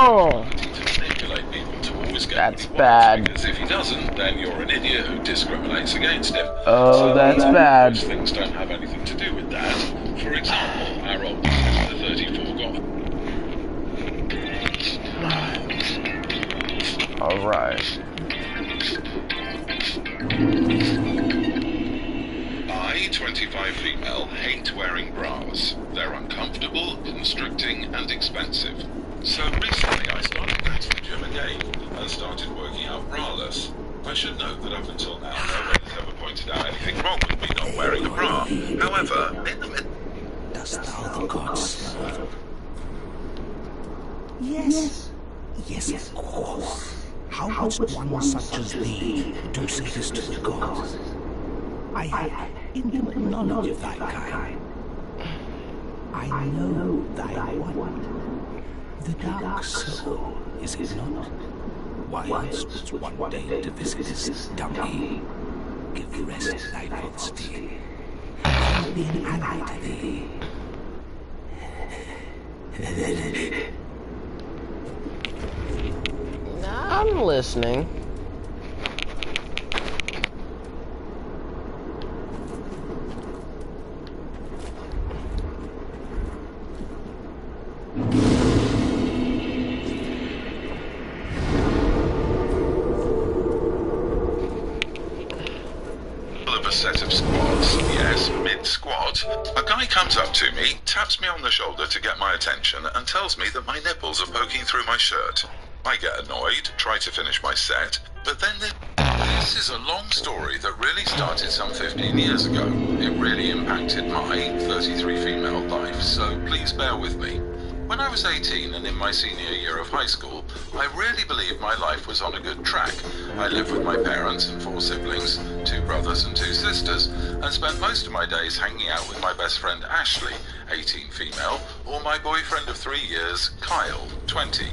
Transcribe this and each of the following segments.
Oh, to manipulate people to always get that's what he bad. wants, because if he doesn't, then you're an idiot who discriminates against him. Oh, so, that's bad. Those things don't have anything to do with that. For example, our oldest sister, 34, got... Alright. I, 25 female, hate wearing bras. They're uncomfortable, constricting, and expensive. So recently I started going to the gym again and started working out braless. I should note that up until now no one has ever pointed out anything wrong with me not wearing a bra. However, in the middle... Dost thou the gods serve? Yes. Yes, of course. How would one such as thee do service to the gods? I have intimate knowledge of thy kind. I know thy want. The dark soul, is it not? Whilst one day to visit this dummy, give rest to thy falsity, and be an ally to thee. I'm listening. Of a set of squats, yes, mid-squat, a guy comes up to me, taps me on the shoulder to get my attention, and tells me that my nipples are poking through my shirt. I get annoyed, try to finish my set, but then this is a long story that really started some 15 years ago. It really impacted my 33 female life, so please bear with me. When I was 18 and in my senior year of high school, I really believed my life was on a good track. I lived with my parents and 4 siblings, 2 brothers and 2 sisters, and spent most of my days hanging out with my best friend Ashley, 18 female, or my boyfriend of 3 years, Kyle, 20.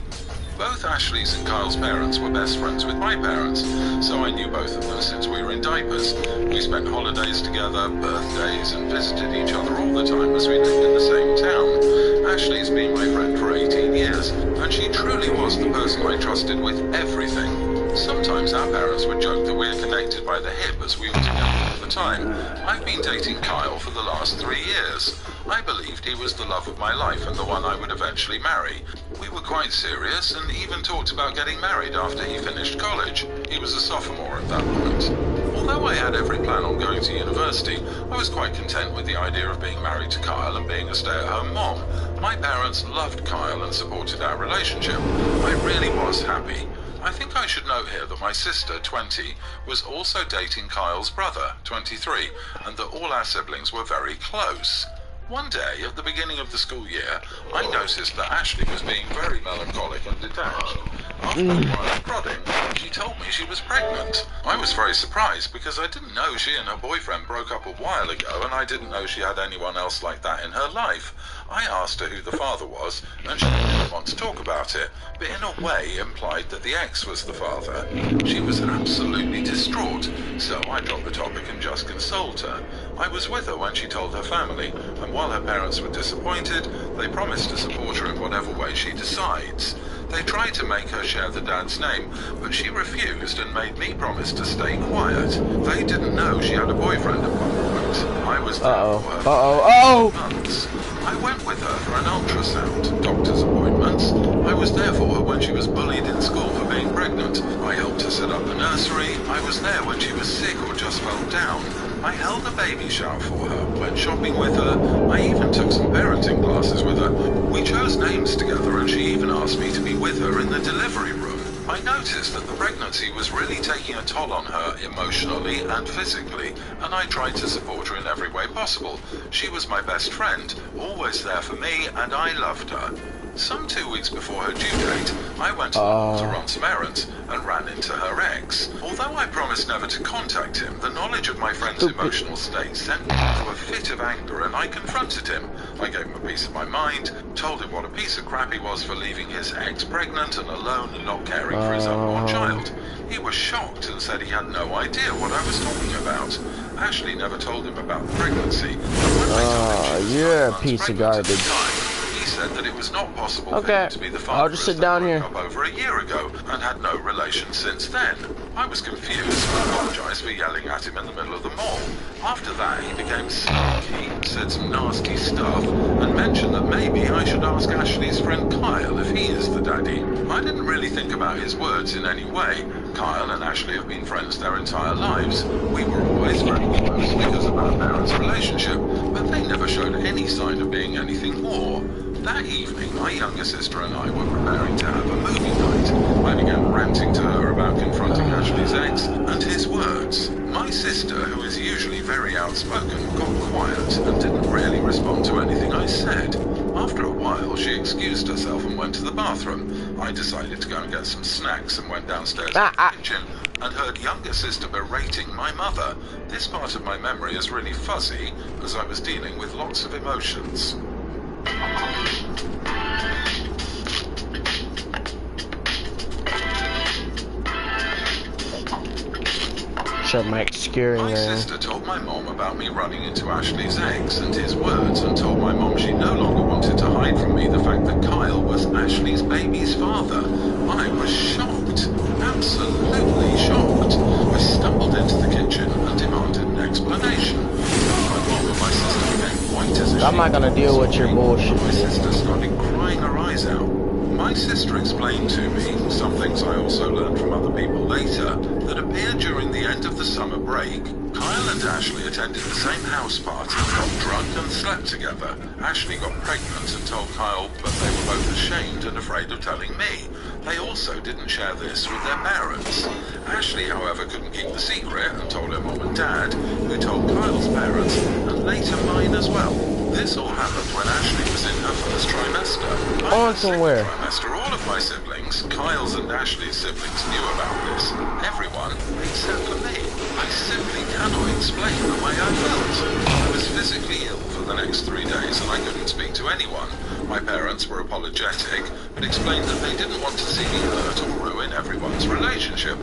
Both Ashley's and Kyle's parents were best friends with my parents, so I knew both of them since we were in diapers. We spent holidays together, birthdays, and visited each other all the time as we lived in the same town. Ashley's been my friend for 18 years, and she truly was the person I trusted with everything. Sometimes our parents would joke that we are connected by the hip as we were together all the time. I've been dating Kyle for the last 3 years. I believed he was the love of my life and the one I would eventually marry. We were quite serious and even talked about getting married after he finished college. He was a sophomore at that point. Although I had every plan on going to university, I was quite content with the idea of being married to Kyle and being a stay-at-home mom. My parents loved Kyle and supported our relationship. I really was happy. I think I should note here that my sister, 20, was also dating Kyle's brother, 23, and that all our siblings were very close. One day, at the beginning of the school year, I noticed that Ashley was being very melancholic and detached. After a while of prodding, she told me she was pregnant. I was very surprised because I didn't know she and her boyfriend broke up a while ago, and I didn't know she had anyone else like that in her life. I asked her who the father was, and she didn't want to talk about it, but in a way implied that the ex was the father. She was absolutely distraught, so I dropped the topic and just consoled her. I was with her when she told her family, and while her parents were disappointed, they promised to support her in whatever way she decides. They tried to make her share the dad's name, but she refused and made me promise to stay quiet. They didn't know she had a boyfriend at one point. I was there for her for months. I went with her for an ultrasound, doctor's appointments. I was there for her when she was bullied in school for being pregnant. I helped her set up the nursery. I was there when she was sick or just fell down. I held a baby shower for her, went shopping with her. I even took some parenting classes with her. We chose names together and she even asked me to be with her in the delivery room. I noticed that the pregnancy was really taking a toll on her emotionally and physically, and I tried to support her in every way possible. She was my best friend, always there for me, and I loved her. Some 2 weeks before her due date, I went to the mall to run some errands and ran into her ex. Although I promised never to contact him, the knowledge of my friend's emotional state sent me into a fit of anger and I confronted him. I gave him a piece of my mind, told him what a piece of crap he was for leaving his ex pregnant and alone and not caring for his unborn child. He was shocked and said he had no idea what I was talking about. Ashley never told him about the pregnancy. When I told him she was 9 months piece of pregnant at the garbage. time, he said that it was not possible for Okay, him to be the father I'll just sit down here. up over a year ago and had no relation since then. I was confused and apologized for yelling at him in the middle of the mall. After that, he became snarky, said some nasty stuff, and mentioned that maybe I should ask Ashley's friend Kyle if he is the daddy. I didn't really think about his words in any way. Kyle and Ashley have been friends their entire lives. We were always very close because of our parents' relationship, but they never showed any sign of being anything more. That evening, my younger sister and I were preparing to have a movie night. I began ranting to her about confronting Ashley's ex and his words. My sister, who is usually very outspoken, got quiet and didn't really respond to anything I said. After a while, she excused herself and went to the bathroom. I decided to go and get some snacks and went downstairs to the kitchen and heard younger sister berating my mother. This part of my memory is really fuzzy, as I was dealing with lots of emotions. Shut my obscuring My sister told my mom about me running into Ashley's ex and his words, and told my mom she no longer wanted to hide from me the fact that Kyle was Ashley's baby's father. I was shocked, absolutely shocked. I stumbled into the kitchen and demanded an explanation. My mom and my sister became white as a sheet. I'm not gonna deal with your bullshit. My sister started crying her eyes out. My sister explained to me, some things I also learned from other people later, that appeared during the end of the summer break, Kyle and Ashley attended the same house party, got drunk and slept together. Ashley got pregnant and told Kyle, but they were both ashamed and afraid of telling me. They also didn't share this with their parents. Ashley, however, couldn't keep the secret and told her mom and dad, who told Kyle's parents, and later mine as well. This all happened when Ashley was in her first trimester. On somewhere. Trimester, all of my siblings, Kyle's and Ashley's siblings, knew about this. Everyone except for me. I simply cannot explain the way I felt. I was physically ill for the next 3 days and I couldn't speak to anyone. My parents were apologetic, but explained that they didn't want to see me hurt or ruin everyone's relationship.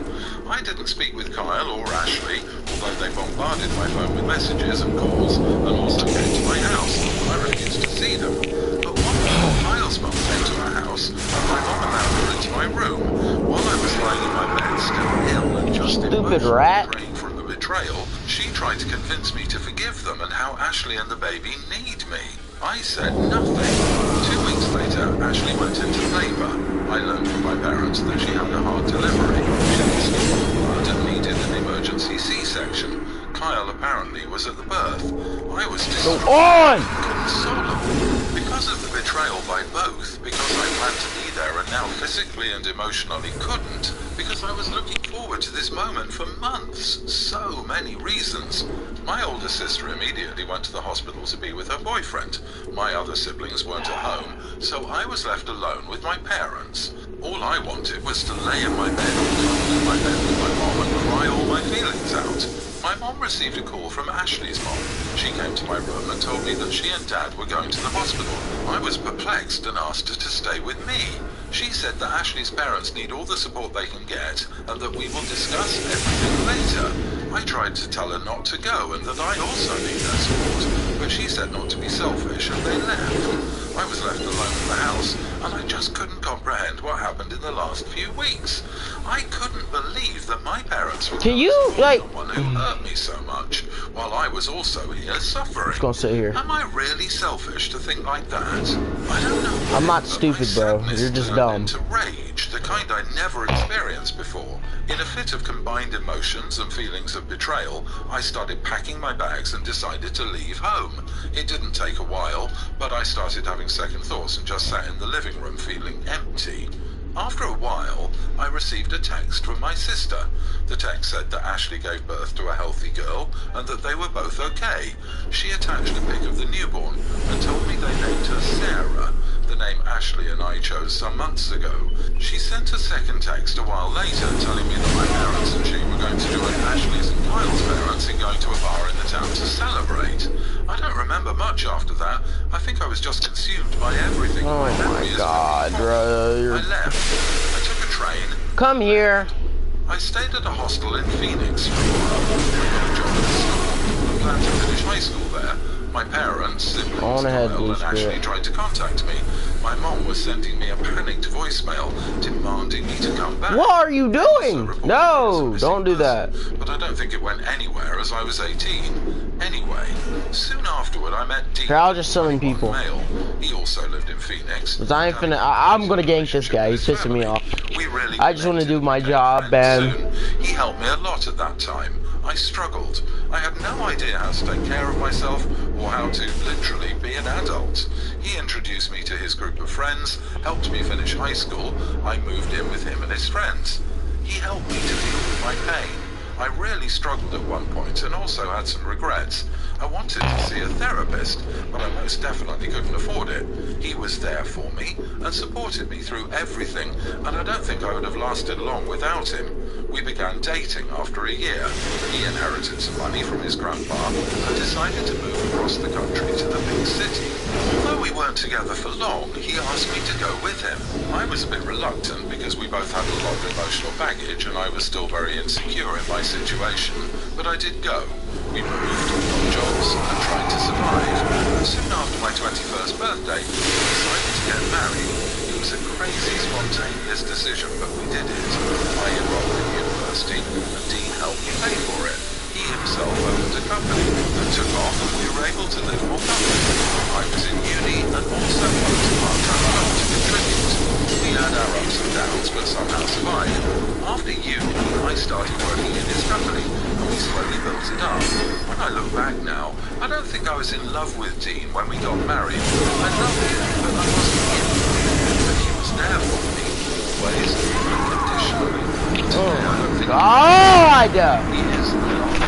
I didn't speak with Kyle or Ashley, although they bombarded my phone with messages and calls, and also came to my house. I refused to see them. But one night, Kyle's mum came to our house, and my mum allowed her into my room. While I was lying in my bed, still ill and just Stupid rat. praying from the betrayal, she tried to convince me to forgive them and how Ashley and the baby need me. I said nothing. 2 weeks later, Ashley went into labour. I learned from my parents that she had a hard delivery. She lost a lot of blood and needed an emergency C-section. Kyle apparently was at the birth. I was distraught, inconsolable. Because of the betrayal by both, because I planned to be there and now physically and emotionally couldn't, because I was looking forward to this moment for months. So many reasons. My older sister immediately went to the hospital to be with her boyfriend. My other siblings weren't at home, so I was left alone with my parents. All I wanted was to lay in my bed or cuddle in my bed with my mom and cry all my feelings out. My mom received a call from Ashley's mom. She came to my room and told me that she and Dad were going to the hospital. I was perplexed and asked her to stay with me. She said that Ashley's parents need all the support they can get and that we will discuss everything later. I tried to tell her not to go and that I also need their support, but she said not to be selfish and they left. I was left alone in the house and I just couldn't comprehend what happened in the last few weeks. I couldn't believe that my parents were Can you, the one who hurt me so much, while I was also here suffering. Just gonna sit here. Am I really selfish to think like that? I don't know. I'm not stupid, bro. You're just dumb. Into rage, the kind I never experienced before. In a fit of combined emotions and feelings of betrayal, I started packing my bags and decided to leave home. It didn't take a while, but I started having second thoughts and just sat in the living room feeling empty. After a while, I received a text from my sister. The text said that Ashley gave birth to a healthy girl and that they were both okay. She attached a pic of the newborn and told me they named her Sarah, the name Ashley and I chose some months ago. She sent a second text a while later telling me that my parents and she were going to join Ashley's and Kyle's parents in going to a bar in the town to celebrate. I don't remember much after that. I think I was just consumed by everything. Oh my god, bro. I left. I took a train. Come here. I stayed at a hostel in Phoenix for a while. I got a job at a school and planned to finish high school there. My parents, siblings, On ahead, Kyle Blue and Ashley Spirit. tried to contact me. My mom was sending me a panicked voicemail demanding me to come back. What are you doing? Also No, don't do that. But I don't think it went anywhere as I was 18. Anyway, soon afterward I met Dean. Here, I'll just summon people. Male. He also lived in Phoenix. Cause I ain't finna. I'm gonna gank this guy. He's pissing me off. We really I just want to do my became job, friends man. soon. He helped me a lot at that time. I struggled. I had no idea how to take care of myself or how to literally be an adult. He introduced me to his group of friends, helped me finish high school. I moved in with him and his friends. He helped me to deal with my pain. I really struggled at one point and also had some regrets. I wanted to see a therapist, but I most definitely couldn't afford it. He was there for me and supported me through everything, and I don't think I would have lasted long without him. We began dating after a year. He inherited some money from his grandpa and decided to move across the country to the big city. Although we weren't together for long, he asked me to go with him. I was a bit reluctant because we both had a lot of emotional baggage and I was still very insecure in my situation, but I did go. We moved, got jobs, and tried to survive. Soon after my 21st birthday, we decided to get married. It was a crazy, spontaneous decision, but we did it. I enrolled in university, and Dean helped me pay for it. He himself opened a company that took off, and we were able to live more comfortably. I was in uni and also worked a part-time job to contribute. We had our ups and downs, but somehow survived. After uni, I started working in his company, and we slowly built it up. When I look back now, I don't think I was in love with Dean when we got married. I loved him, but I wasn't in love with him. But he was there for me, always, unconditionally. Today, I don't think God! he is.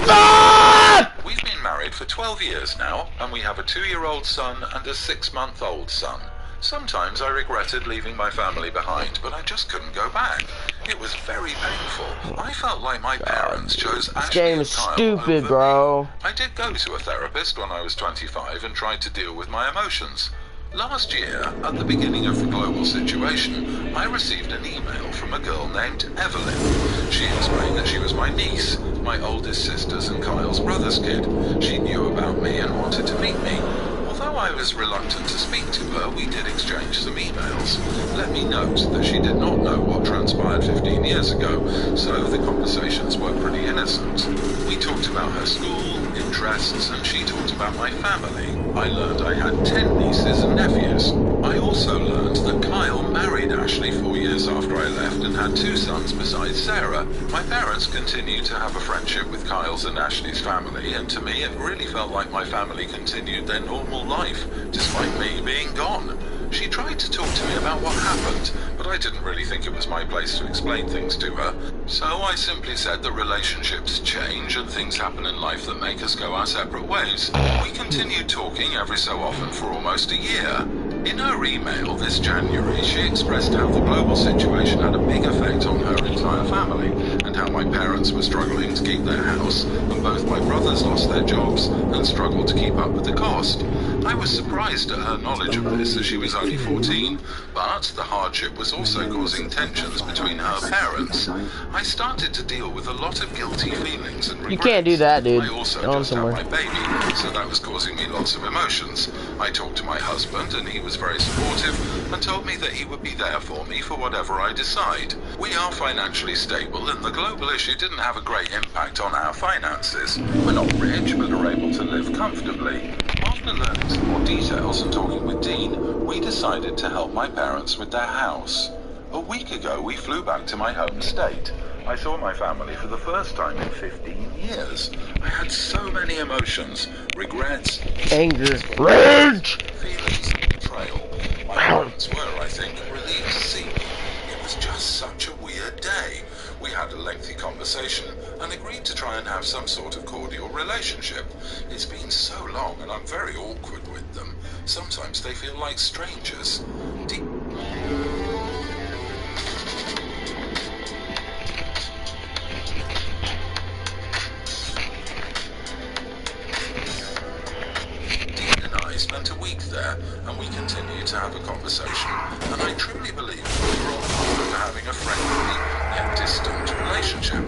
Ah! We've been married for 12 years now, and we have a 2-year-old son and a 6-month-old son. Sometimes I regretted leaving my family behind, but I just couldn't go back. It was very painful. I felt like my parents chose Ashley This game and is Kyle stupid, over bro. me. I did go to a therapist when I was 25 and tried to deal with my emotions. Last year, at the beginning of the global situation, I received an email from a girl named Evelyn. She explained that she was my niece, my oldest sister's and Kyle's brother's kid. She knew about me and wanted to meet me. Although I was reluctant to speak to her, we did exchange some emails. Let me note that she did not know what transpired 15 years ago, so the conversations were pretty innocent. We talked about her school, interests, and she talked about my family. I learned I had 10 nieces and nephews. I also learned that Kyle married Ashley 4 years after I left and had 2 sons besides Sarah. My parents continued to have a friendship with Kyle's and Ashley's family, and to me it really felt like my family continued their normal life, despite me being gone. She tried to talk to me about what happened, but I didn't really think it was my place to explain things to her. So I simply said that relationships change and things happen in life that make us go our separate ways. We continued talking every so often for almost a year. In her email this January, she expressed how the global situation had a big effect on her entire family, and how my parents were struggling to keep their house, and both my brothers lost their jobs and struggled to keep up with the cost. I was surprised at her knowledge of this as she was only 14, but the hardship was also causing tensions between her parents. I started to deal with a lot of guilty feelings and regrets. You can't do that, dude. I also Go on just had somewhere. my baby, so that was causing me lots of emotions. I talked to my husband and he was very supportive and told me that he would be there for me for whatever I decide. We are financially stable and the global issue didn't have a great impact on our finances. We're not rich but are able to live comfortably. After learning some more details and talking with Dean, we decided to help my parents with their house. A week ago we flew back to my home state. I saw my family for the first time in 15 years. I had so many emotions, regrets, Anger. Rage! feelings of betrayal. My parents were, I think, relieved to see me. It was just such a weird day. We had a lengthy conversation and agreed to try and have some sort of cordial relationship. It's been so long and I'm very awkward with them. Sometimes they feel like strangers. Spent a week there and we continued to have a conversation, and I truly believe we were on the path to having a friendly yet distant relationship.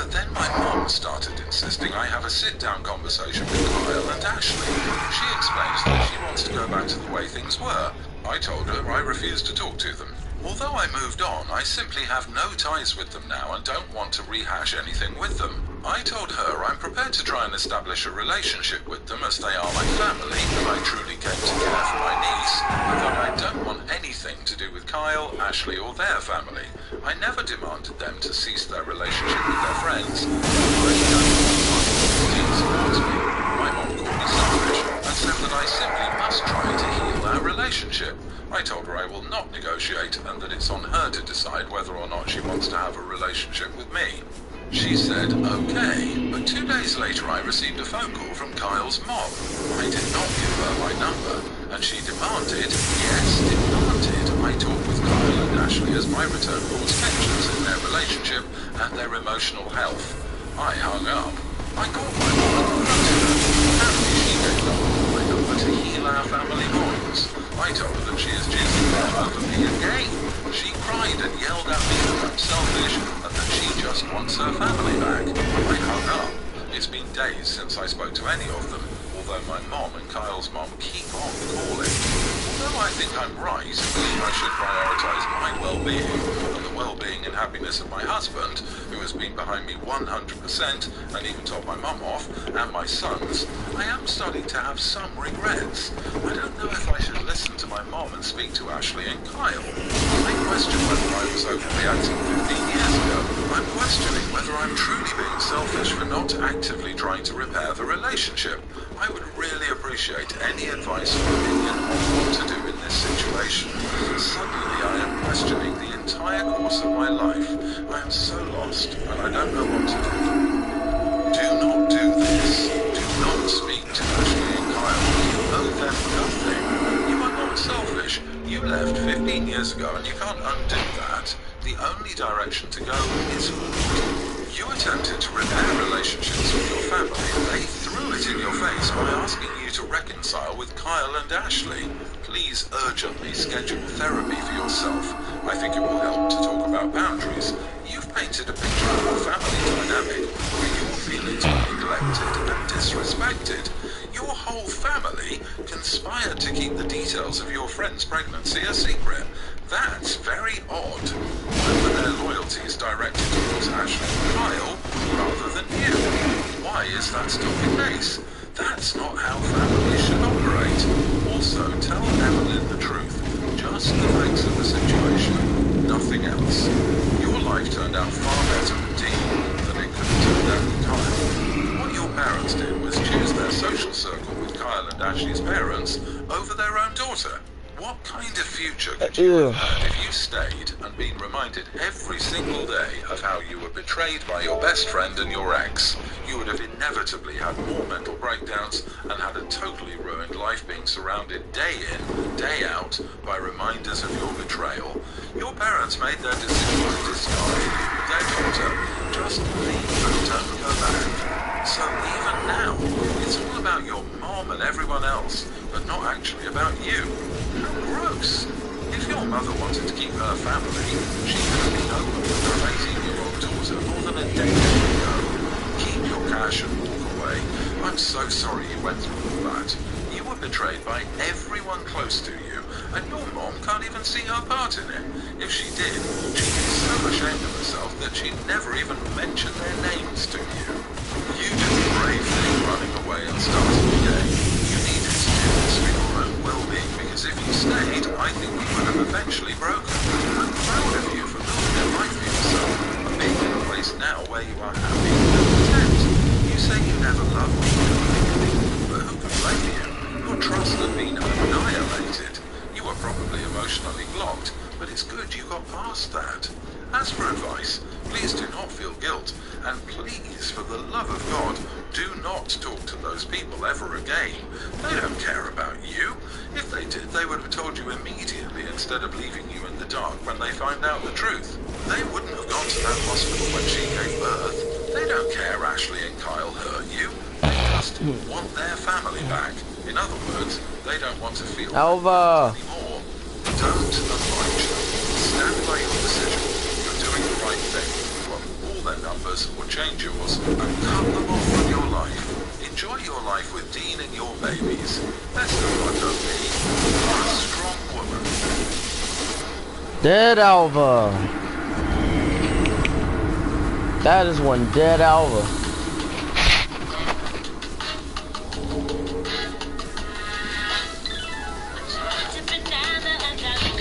But then my mom started insisting I have a sit-down conversation with Kyle and Ashley. She explains that she wants to go back to the way things were. I told her I refused to talk to them. Although I moved on, I simply have no ties with them now and don't want to rehash anything with them. I told her I'm prepared to try and establish a relationship with them as they are my family, and I truly came to care for my niece, but that I don't want anything to do with Kyle, Ashley or their family. I never demanded them to cease their relationship with their friends. I don't want towards me. My mom called me selfish and said that I simply must try to heal our relationship. I told her I will not negotiate and that it's on her to decide whether or not she wants to have a relationship with me. She said, okay, but 2 days later I received a phone call from Kyle's mom. I did not give her my number, and she demanded, yes, demanded, I talk with Kyle and Ashley as my return caused tensions in their relationship and their emotional health. I hung up. I called my mom and confronted her. Apparently she gave up my number to heal our family bonds. I told her that she is choosing them over me again. She cried and yelled at me that I'm selfish and that she just wants her family back. I hung up. It's been days since I spoke to any of them, although my mom and Kyle's mom keep on calling. Although I think I'm right and believe I should prioritize my well-being and the well-being and happiness of my husband, who has been behind me 100% and even told my mum off, and my sons, I am starting to have some regrets. I don't know if I should listen to my mom and speak to Ashley and Kyle. I question whether I was overreacting 15 years ago. I'm questioning whether I'm truly being selfish for not actively trying to repair the relationship. I would really appreciate any advice or opinion on what to do in this situation. Suddenly I am questioning the entire course of my life. I am so lost and I don't know what to do. Do not do this. Do not speak to Ashley and Kyle. You owe them nothing. You are not selfish. You left 15 years ago and you can't undo that. The only direction to go is forward. You attempted to repair relationships with your family and they threw it in your face by asking you to reconcile with Kyle and Ashley. Please urgently schedule therapy for yourself. I think it will help to talk about boundaries. You've painted a picture of a family dynamic where your feelings were neglected and disrespected. Your whole family conspired to keep the details of your friend's pregnancy a secret. That's very odd. When their loyalty is directed towards Ashley and Kyle rather than you. Why is that still the case? That's not how families should operate. Also, tell Evelyn the truth. Just the facts of the situation. Nothing else. Your life turned out far better with Dean than it could have turned out with Kyle. What your parents did was choose their social circle with Kyle and Ashley's parents over their own daughter. What kind of future could you have had if you stayed and been reminded every single day of how you were betrayed by your best friend and your ex? You would have inevitably had more mental breakdowns and had a totally ruined life being surrounded day in, day out by reminders of your betrayal. Your parents made their decision to discard you, their daughter. Just leave and don't go back. So even now, it's all about your mom and everyone else, but not actually about you. How gross. If your mother wanted to keep her family, she could have been open with her 18-year-old daughter more than a decade ago. Keep your cash and walk away. I'm so sorry you went through all that. You were betrayed by everyone close to you, and your mom can't even see her part in it. If she did, she'd be so ashamed of herself that she'd never even mention their names to you. You did the brave thing running away and starting again. You needed to do this for your own well-being, because if you stayed, I think you would have eventually broken. I'm proud of you for building a life for yourself and being in a place now where you are happy and content. You say you never loved me in the beginning, but who can blame you? Your trust had been annihilated. You were probably emotionally blocked, but it's good you got past that. As for advice, please do not feel guilt, and please, for the love of God, do not talk to those people ever again. They don't care about you. If they did, they would have told you immediately instead of leaving you in the dark when they find out the truth. They wouldn't have gone to that hospital when she gave birth. They don't care Ashley and Kyle hurt you. They just want their family back. In other words, they don't want to feel Alva anymore. Don't avoid them. Stand by your decision. You're doing the right thing. You are more their numbers or change yours, and cut them off from your life. Enjoy your life with Dean and your babies. Best of luck, OP. You're a strong woman. Dead Alva. That is one dead Alva.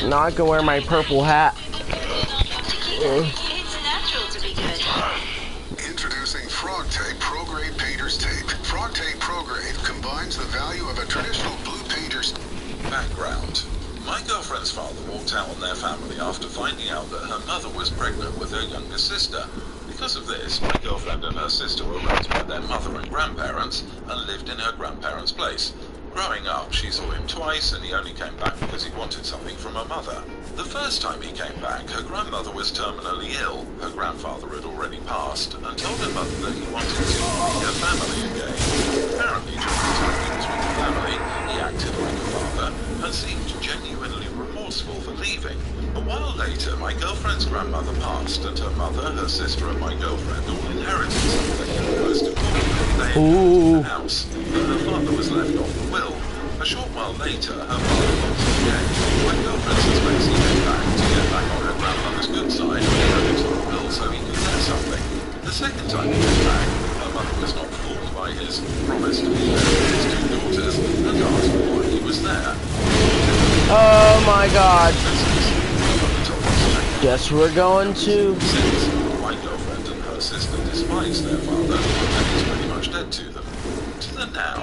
Now I can wear my purple hat. It's natural to be good. Introducing Frog Tape Pro-Grade Painter's Tape. Frog Tape Pro-Grade combines the value of a traditional blue painter's... Background. My girlfriend's father walked out on their family after finding out that her mother was pregnant with her younger sister. Because of this, my girlfriend and her sister were raised by their mother and grandparents and lived in her grandparents' place. Growing up, she saw him twice, and he only came back because he wanted something from her mother. The first time he came back, her grandmother was terminally ill. Her grandfather had already passed, and told her mother that he wanted to meet her family again. Apparently, during the time he was with the family, he acted like a father and seemed genuinely remorseful for leaving. A while later, my girlfriend's grandmother passed, and her mother, her sister, and my girlfriend all inherited something, and most importantly, they inherited the house. But her father was left off the will. A short while later, her father lost again. My girlfriend suspects he came back to get back on her grandmother's good side and inherited the will so he could get something. The second time he came back, her mother was not fooled by his promise to inherit his two daughters and asked why he was there. Oh my God. Guess we're going to... My girlfriend and her sister despise their father and he's pretty much dead to them. To the now.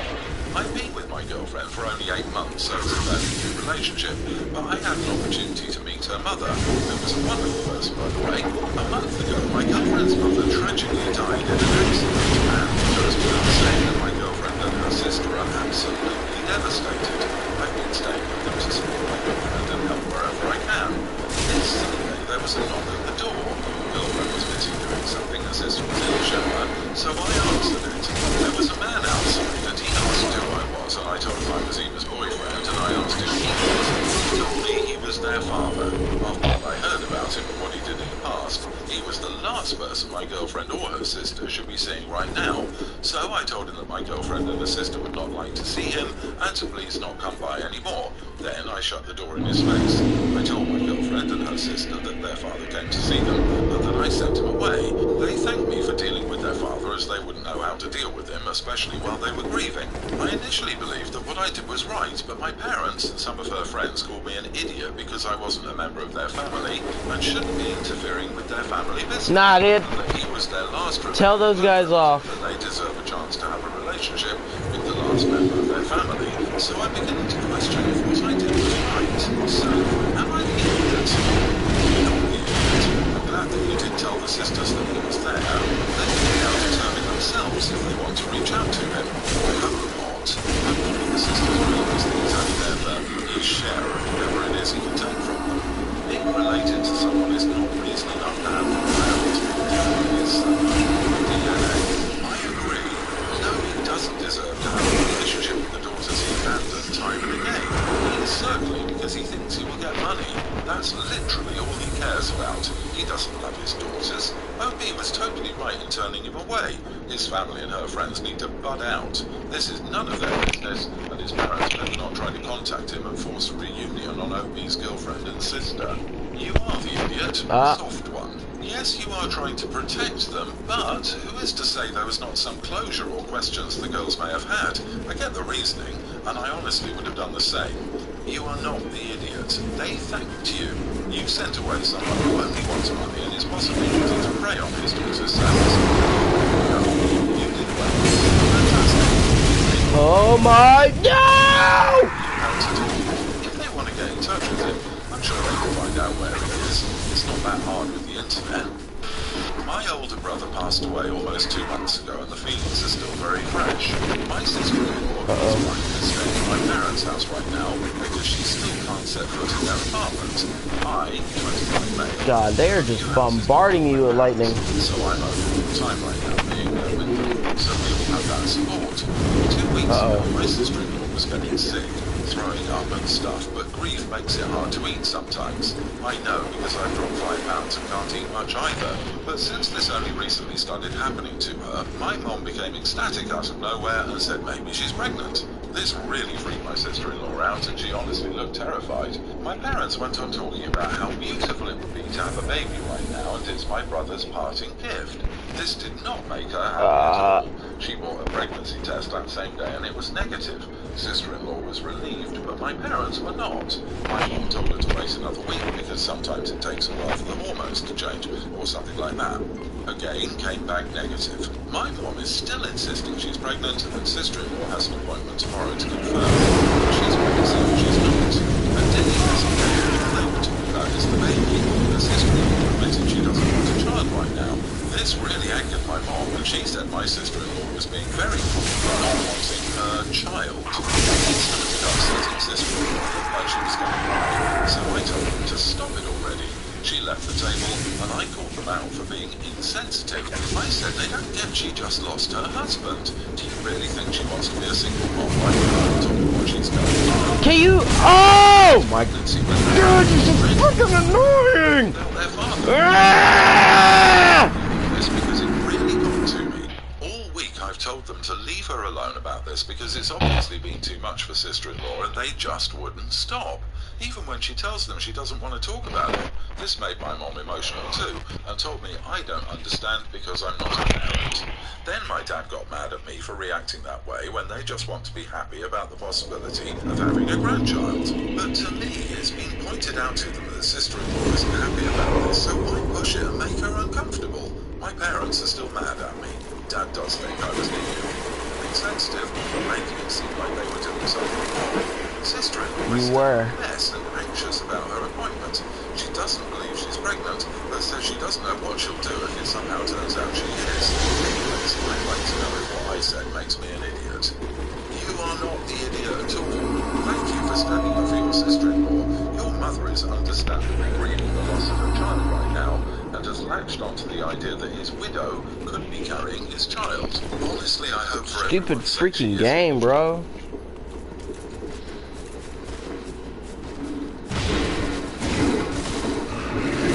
I've been with my girlfriend for only 8 months, so it's a fairly new relationship, but I had an opportunity to meet her mother, who was a wonderful person, by the way. A month ago, my girlfriend's mother tragically died in an accident, and it goes without saying that my girlfriend and her sister are absolutely devastated. I've been staying with them to support my girlfriend and help wherever I can. Instantly, there was a knock at the door. My girlfriend was busy doing something, her sister was in the shower, so I answered it. There was a man outside, and he asked who I was, and I told him I was Eva's boyfriend, and I asked who he was. He told me he was their father. After what I heard about him and what he did in the past, he was the last person my girlfriend or her sister should be seeing right now. So I told him that my girlfriend and her sister would not like to see him, and to please not come by anymore. Then I shut the door in his face. I told my girlfriend and her sister that their father came to see them, and that I sent him away. They thanked me for dealing with their father, as they wouldn't know how to deal with him, especially while they were grieving. I initially believed that what I did was right, but my parents and some of her friends called me an idiot because I wasn't a member of their family and shouldn't be interfering with their family business. Nah, dude. He was their last Tell those guys off. and they deserve a chance to have a relationship with the last member of their family. So I'm beginning to question if what I did was right. So, am I the idiot? Not the idiot. I'm glad that you did tell the sisters that he was there. They can now determine themselves if they want to reach out to him. I hope not. I hope the sisters realize that he's only there for his share of whatever it is he can take from them. Being related to someone is not reason enough to have them around. His DNA. I agree. No, he doesn't deserve to have a relationship with the daughters he abandoned time and again. He is circling because he thinks he will get money. That's literally all he cares about. He doesn't love his daughters. OP was totally right in turning him away. His family and her friends need to butt out. This is none of their business, and his parents better not try to contact him and force a reunion on OP's girlfriend and sister. You are the idiot, soft one. Yes, you are trying to protect them, but who is to say there was not some closure or questions the girls may have had? I get the reasoning, and I honestly would have done the same. You are not the idiot. They thanked you. You sent away someone who only wants money and is possibly wanting to prey on his daughter's salary. You did well. Fantastic. Oh my no! If they want to get in touch with him, I'm sure they can find out where he is. It's not that hard with the internet. My older brother passed away almost 2 months ago, and the feelings are still very fresh. My sister-in-law is staying at my parents' house right now because she still can't set foot in their apartment. I, 25 May. God, they are just bombarding you with lightning. So I'm over all the time right now being there with them, so we all have that support. 2 weeks ago, my sister-in-law was getting sick. throwing up and stuff, but grief makes it hard to eat sometimes. I know because I've dropped 5 pounds and can't eat much either. But since this only recently started happening to her, my mom became ecstatic out of nowhere and said maybe she's pregnant. This really freaked my sister-in-law out, and she honestly looked terrified. My parents went on talking about how beautiful it would be to have a baby right now, and it's my brother's parting gift. This did not make her happy at all. She bought a pregnancy test that same day, and it was negative. Sister-in-law was relieved, but my parents were not. My mom told her to wait another week because sometimes it takes a while for the hormones to change, or something like that. Again, came back negative. My mom is still insisting she's pregnant, and sister-in-law has an appointment tomorrow to confirm. She's crazy or she's not. And Denny hasn't told all they were talking about is the baby. Her sister-in-law admitted she doesn't want a child right now. This really angered my mom, and she said my sister-in-law was being very cool for not wanting her child. It started upsetting sister-in-law, looked like she was going to cry, so I told them to stop it already. She left the table, and I called them out for being insensitive. I said they don't get she just lost her husband. Do you really think she wants to be a single mom like her? Told me what she's going through. Can you? Oh my God, Pregnancy this is freaking annoying! without their father. Ah! This because it really got to me. All week I've told them to leave her alone about this because it's obviously been too much for sister-in-law, and they just wouldn't stop. Even when she tells them she doesn't want to talk about it. This made my mom emotional too, and told me I don't understand because I'm not a parent. Then my dad got mad at me for reacting that way when they just want to be happy about the possibility of having a grandchild. But to me, it's been pointed out to them that sister-in-law isn't happy about this, so why push it and make her uncomfortable? My parents are still mad at me. Dad does think I was being insensitive, making it seem like they were doing something wrong. Sister-in-law is were. a mess and anxious about her appointment. She doesn't believe she's pregnant, but says she doesn't know what she'll do if it somehow turns out she is. Anyways, I'd like to know if what I said makes me an idiot. You are not the idiot at all. Thank you for standing up for your sister-in-law. Your mother is understandably grieving the loss of her child right now, and has latched onto the idea that his widow could be carrying his child. Honestly, I hope for Stupid everyone's sake she freaking is. game, bro.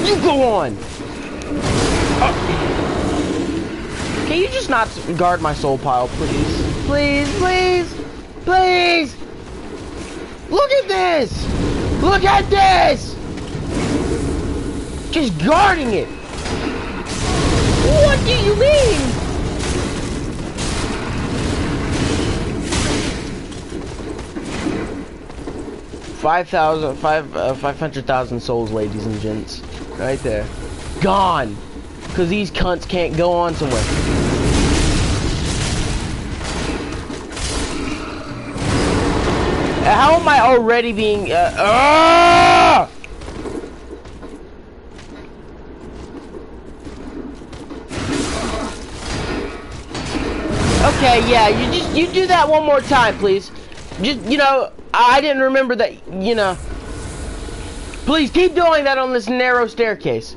You go on. Can you just not guard my soul pile, please? Please, please, please. Look at this. Look at this. Just guarding it. What do you mean? $500,000 souls, ladies and gents. Right there. Gone. Because these cunts can't go on somewhere. How am I already being... Okay, yeah, you do that one more time, please. Just, you know, I didn't remember that, you know. Please keep doing that on this narrow staircase.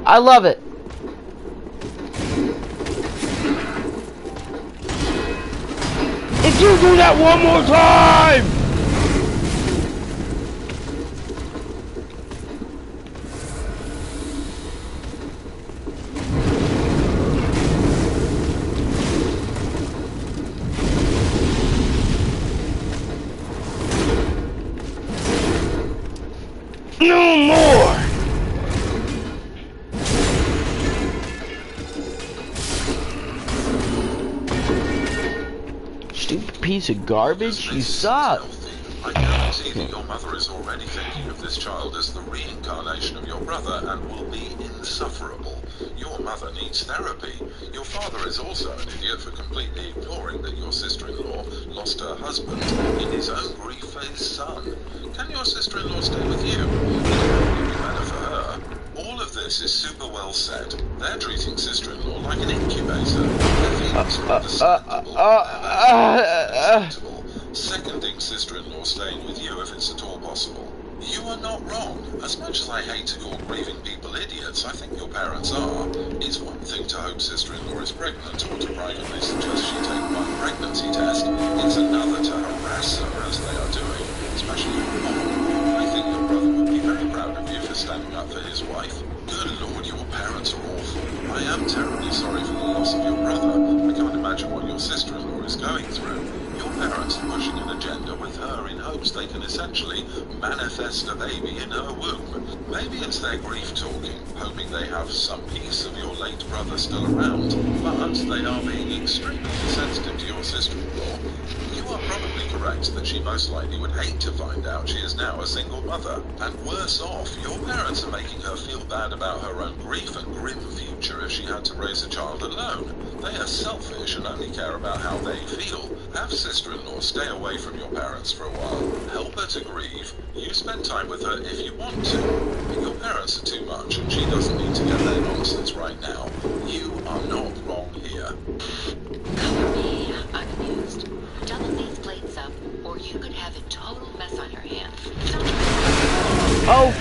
I love it. If you do that one more time! No more! Stupid piece of garbage, you suck. I guarantee that your mother is already thinking of this child as the reincarnation of your brother and will be insufferable. Your mother needs therapy. Your father is also an idiot for completely ignoring that your sister-in-law lost her husband in his own grief for his son. Can your sister-in-law stay with you? It would probably be better for her. All of this is super well said. They're treating sister-in-law like an incubator. Their feelings are understandable. Acceptable. Seconding sister-in-law staying with you if it's at all possible. You are not wrong. As much as I hate to call grieving people idiots, I think your parents are. It's one thing to hope sister-in-law is pregnant or to privately suggest she take one pregnancy test. It's another to harass her as they are doing. breakthrough. Your parents are pushing an agenda with her in hopes they can essentially manifest a baby in her womb. Maybe it's their grief talking, hoping they have some piece of your late brother still around, but they are being extremely sensitive to your sister-in-law. You are probably correct that she most likely would hate to find out she is now a single mother. And worse off, your parents are making her feel bad about her own grief and grim future if she had to raise a child alone. They are selfish and only care about how they feel. Have sister-in-law stay away from your parents for a while. Help her to grieve. You spend time with her if you want to. But your parents are too much and she doesn't need to get their nonsense right now. You are not wrong here. Cover me. I'm amused. Double these plates up, or you could have a total mess on your hands. Oh,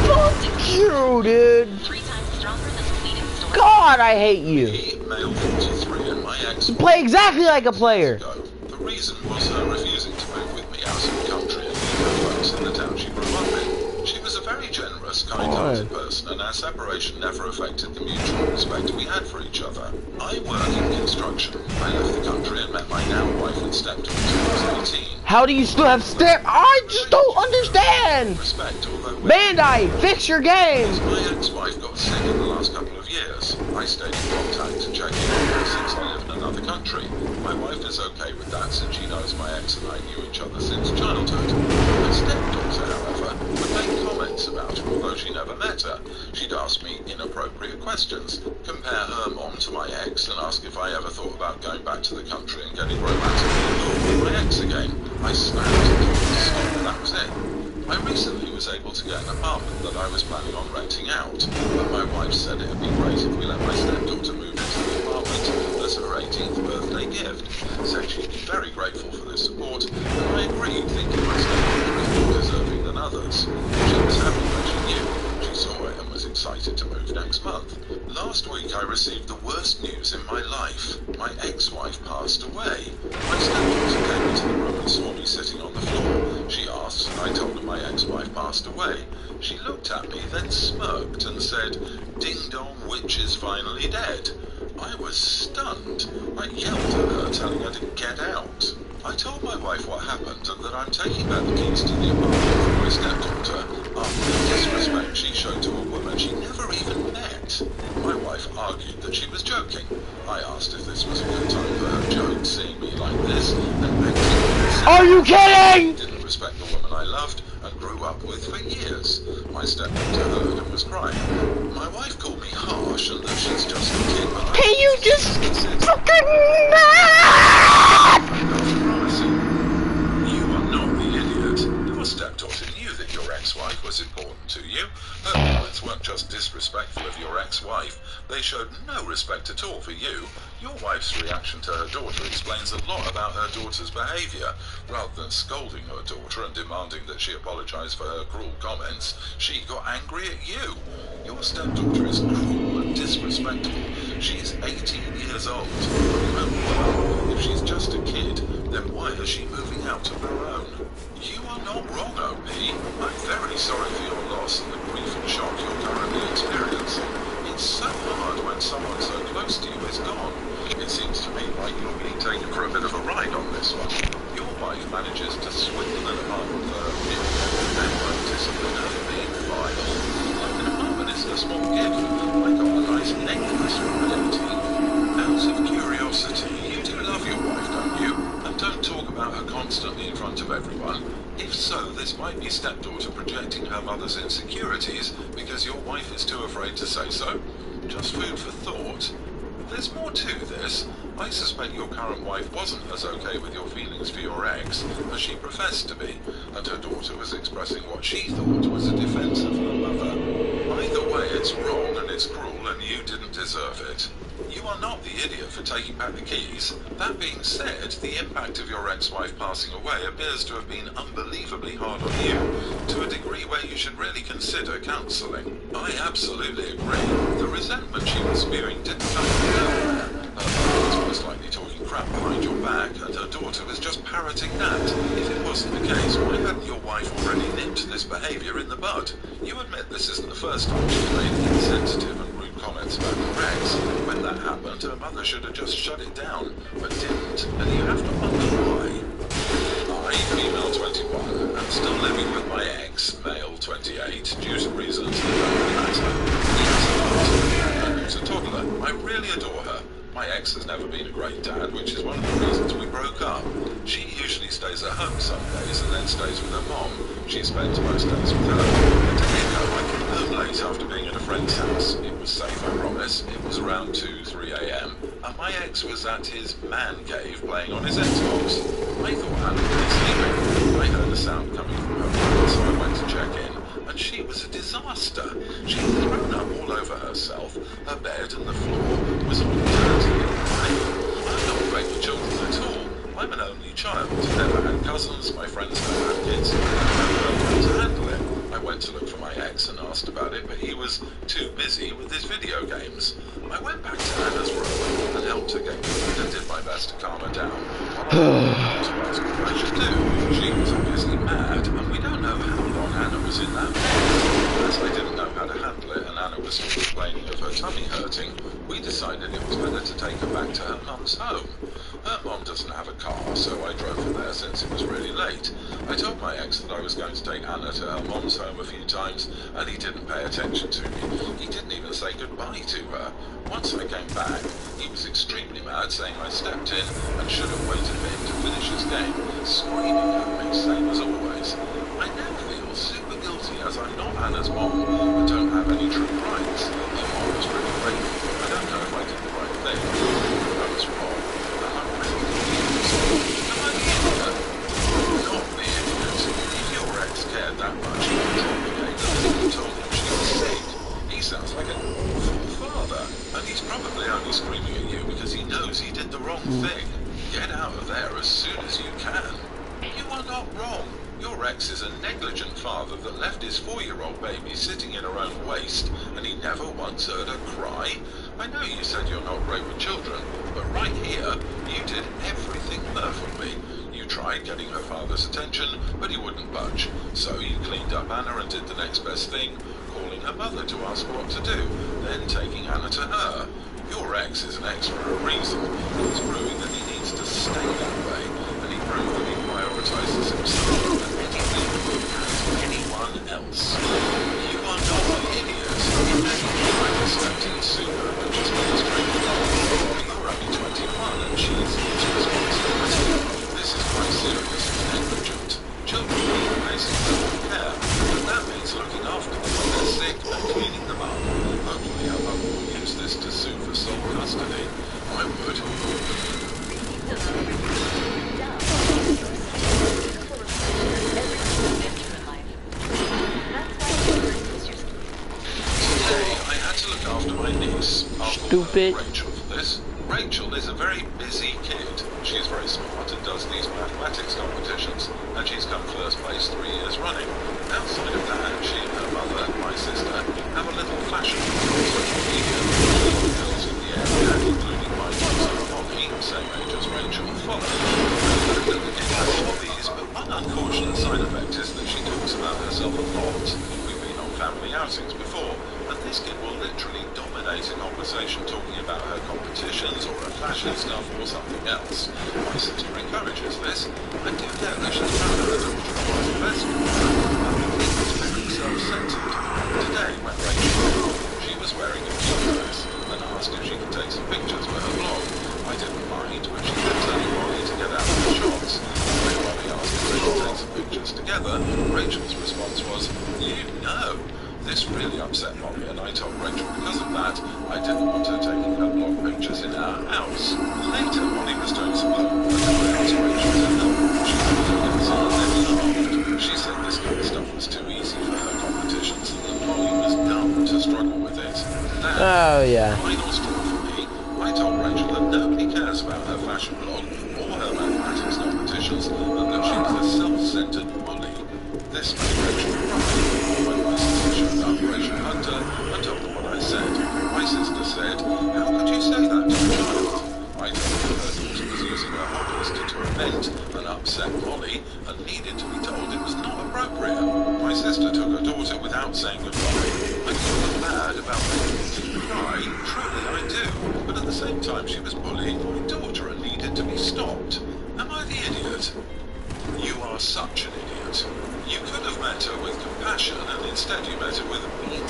fuck you, dude. 3 times stronger than the leading store. God, I hate you. Me, male 43, and my ex... You play exactly like a player. The reason was her refusing to move with me out of the country and leave her folks in the town she grew up in. She was a very generous, kind-hearted person, and our separation never affected the mutual respect we had for each other. I work in construction. I left the country and met my now wife and stepdaughter when I was 18. How do you still have step? I just don't understand. Respect, although Bandai, fix your game. my ex-wife got sick in the last couple of years. I stayed in contact to check in on her since I live in another country. My wife is okay with that since she knows my ex and I knew each other since childhood. My stepdaughter, however, would make comments about her although she never met her. She'd ask me inappropriate questions, compare her mom to my ex and ask if I ever thought about going back to the country and getting romantically involved with my ex again. I snapped and told her to stop and that was it. I recently was able to get an apartment that I was planning on renting out, but my wife said it would be great if we let my stepdaughter move into the apartment as her 18th birthday gift. Said she'd be very grateful for this support, and I agreed, thinking my stepdaughter is more deserving than others. She was happy when she knew. She saw it and was excited to move next month. Last week I received the worst news in my life. My ex-wife passed away. My stepdaughter came into the room and saw me sitting on the floor. She asked, and I told her my ex-wife passed away. She looked at me, then smirked and said, "Ding dong, witch is finally dead." I was stunned. I yelled at her, telling her to get out. I told my wife what happened and that I'm taking back the keys to the apartment from my stepdaughter after the disrespect she showed to a woman she never even met. My wife argued that she was joking. I asked if this was a good time for her joke, seeing me like this, and begged her. Are you kidding? Didn't respect the woman I loved and grew up with for years. My stepdaughter heard and was crying. My wife called me harsh and that she's just a kid. But Can you just fucking... You are not the idiot. Your stepdaughter knew that your ex-wife was important to you. Her comments weren't just disrespectful of your ex-wife. They showed no respect at all for you. Your wife's reaction to her daughter explains a lot about her daughter's behaviour. Rather than scolding her daughter and demanding that she apologise for her cruel comments, she got angry at you. Your stepdaughter is cruel and disrespectful. She's 18 years old. Well, if she's just a kid, then why is she moving out of her own? You are not wrong, OP. I'm very sorry for your loss and the grief and shock you're currently experiencing. It's so hard when someone so close to you is gone. It seems to me like you're being taken for a bit of a ride on this one. Your wife manages to swindle an apartment for her kid, and won't discipline her for being vile. Like an apartment isn't a small gift. I got a nice necklace from her 18. Out of curiosity, you do love your wife, don't you? And don't talk about her constantly in front of everyone. If so, this might be stepdaughter projecting her mother's insecurities because your wife is too afraid to say so. Just food for thought. There's more to this. I suspect your current wife wasn't as okay with your feelings for your ex as she professed to be, and her daughter was expressing what she thought was a defense of her mother. Either way, it's wrong and it's cruel and you didn't deserve it. You are not the idiot for taking back the keys. That being said, the impact of your ex-wife passing away appears to have been unbelievably hard on you, to a degree where you should really consider counselling. I absolutely agree. The resentment she was spewing didn't come from nowhere. Her mother was most likely talking crap behind your back, and her daughter was just parroting that. If it wasn't the case, why hadn't your wife already nipped this behaviour in the bud? You admit this isn't the first time she's made insensitive and rude comments comments about your ex. When that happened, her mother should have just shut it down, but didn't, and you have to wonder why. I, female 21, am still living with my ex, male 28, due to reasons that don't really matter. He has a daughter, and who's a toddler. I really adore her. My ex has never been a great dad, which is one of the reasons we broke up. She usually stays at home some days and then stays with her mom. She spends most days with her. A day ago, I came home late after being at a friend's house. It was safe, I promise. It was around 2, 3 a.m. and my ex was at his man cave playing on his Xbox. I thought Anna was sleeping. I heard a sound coming from her room, so I went to check in, and she was a disaster. She had thrown up all over herself. Her bed and the floor was all dirty and grey. I'm not great with children at all. I'm an only child, never had cousins, my friends never had kids, and I never known how to handle it. I went to look for my ex and asked about it, but he was too busy with his video games. I went back to Anna's room and helped her get food and did my best to calm her down. While I was asked what I should do. She was obviously mad, and we don't know how long Anna was in that bed. As I didn't know how to handle it, and Anna was still complaining of her tummy hurting, we decided it was better to take her back to her mum's home. Her mum doesn't have a car, so I drove her there since it was really late. I told my ex that I was going to take Anna to her mum's home a few times, and he didn't pay attention to me. He didn't even say goodbye to her. Once I came back, he was extremely mad, saying I stepped in and should have waited for him to finish his game, screaming at me, same as always. I now feel super guilty as I'm not Anna's mom and don't have any true rights. Her mom was pretty grateful. I don't know if I did the right thing. I was wrong. And I'm really confused. Am I the idiot? Not the idiot. If your ex cared that much, he would drop the game and told him she was sick. He sounds like an awful father. And he's probably only screaming at you because he knows he did the wrong thing. Get out of there as soon as you can. You are not wrong. Your ex is a negligent father that left his 4-year-old baby sitting in her own waste, and he never once heard her cry. I know you said you're not great with children, but right here, you did everything perfectly. You tried getting her father's attention, but he wouldn't budge. So you cleaned up Anna and did the next best thing, calling her mother to ask what to do, then taking Anna to her. Your ex is an ex for a reason. He's proving that he needs to stay that way, and he proved that he prioritizes himself and anyone else. You are not an idiot. I was stepped in sooner and just made a straight result. You're only 21 and she's responsibility. This is quite serious and negligent. Children need basic medical care, and that means looking after them when they're sick and cleaning them up. Hopefully our mother will use this to sue for sole custody. I would. After my niece, Stupid. Rachel for this. Rachel is a very busy kid. She's very smart and does these mathematics competitions, and she's come first place 3 years running. Outside of that, she and her mother and my sister have a little fashion on social media. Girls in the area, including my daughter Molly, same age as Rachel, follow. It has hobbies, but one unfortunate side effect is that she talks about herself a lot. We've been on family outings before, and this kid will literally dominate a conversation talking about her competitions or her fashion stuff or something else. My sister encourages this. I do know that she's proud of her daughter and the best for her, but it was very self-centered. Today, when Rachel called, she was wearing a cute dress and asked if she could take some pictures for her blog. I didn't mind, but she kept telling Molly to get out of the shots. When Molly asked if they could take some pictures together, Rachel's response was, "You know." This really upset Molly, and I told Rachel because of that, I didn't want her taking her blog pictures in our house. Later, Molly was doing some homework, and I asked Rachel to help. She laughed. She said this kind of stuff was too easy for her competitions, and that Molly was dumb to struggle with it. Then, final straw for me, I told Rachel that nobody cares about her fashion blog or her mathematics competitions, and that she's a self-centered bully. This made Rachel cry. When my sister showed up, Rachel hugged her and told her what I said. My sister said, "How could you say that to a child?" I told her her daughter was using her hobbies to torment and upset Molly and needed to be told it was not appropriate. My sister took her daughter without saying goodbye. I feel bad about making things try, truly I do. But at the same time, she was bullying my daughter and needed to be stopped. Am I the idiot? You are such an idiot. You could have met her with compassion, and instead you met her with mean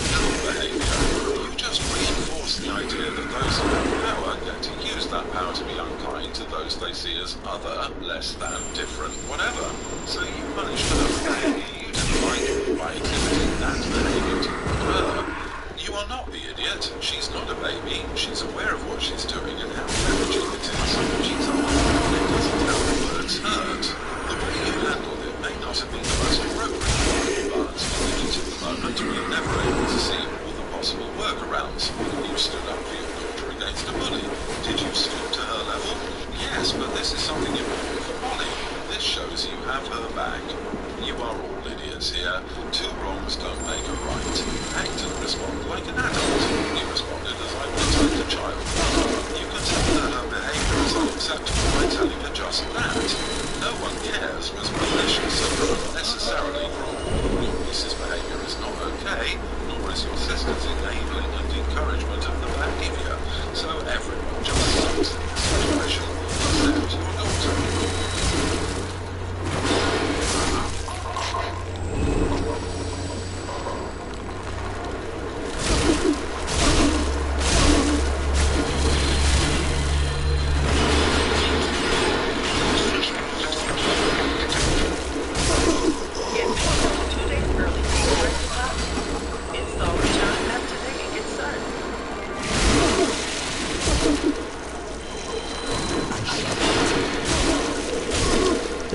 behaviour. You just reinforce the idea that those who have power get to use that power to be unkind to those they see as other, less than, different, whatever. So you punished her for behaviour you didn't like by exhibiting that behaviour to her. You are not the idiot. She's not a baby. She's aware of what she's doing and how damaging it is. She's old, and it doesn't how the words hurt. The way you handled it may not have been the most appropriate, but in the heat of the moment, we were never able to see all the possible workarounds. You stood up for your daughter against a bully. Did you stoop to her level? Yes, but this is something important for Molly. This shows you have her back. You are all idiots here. Two wrongs don't make a right. Act and respond like an adult. You responded as I would have a child. You can tell that her behaviour is unacceptable by telling her just that. No one cares was malicious or unnecessarily cruel. Your niece's behaviour is not okay, nor is your sister's enabling and encouragement of the behaviour. So everyone just sucks in the situation, except your daughter.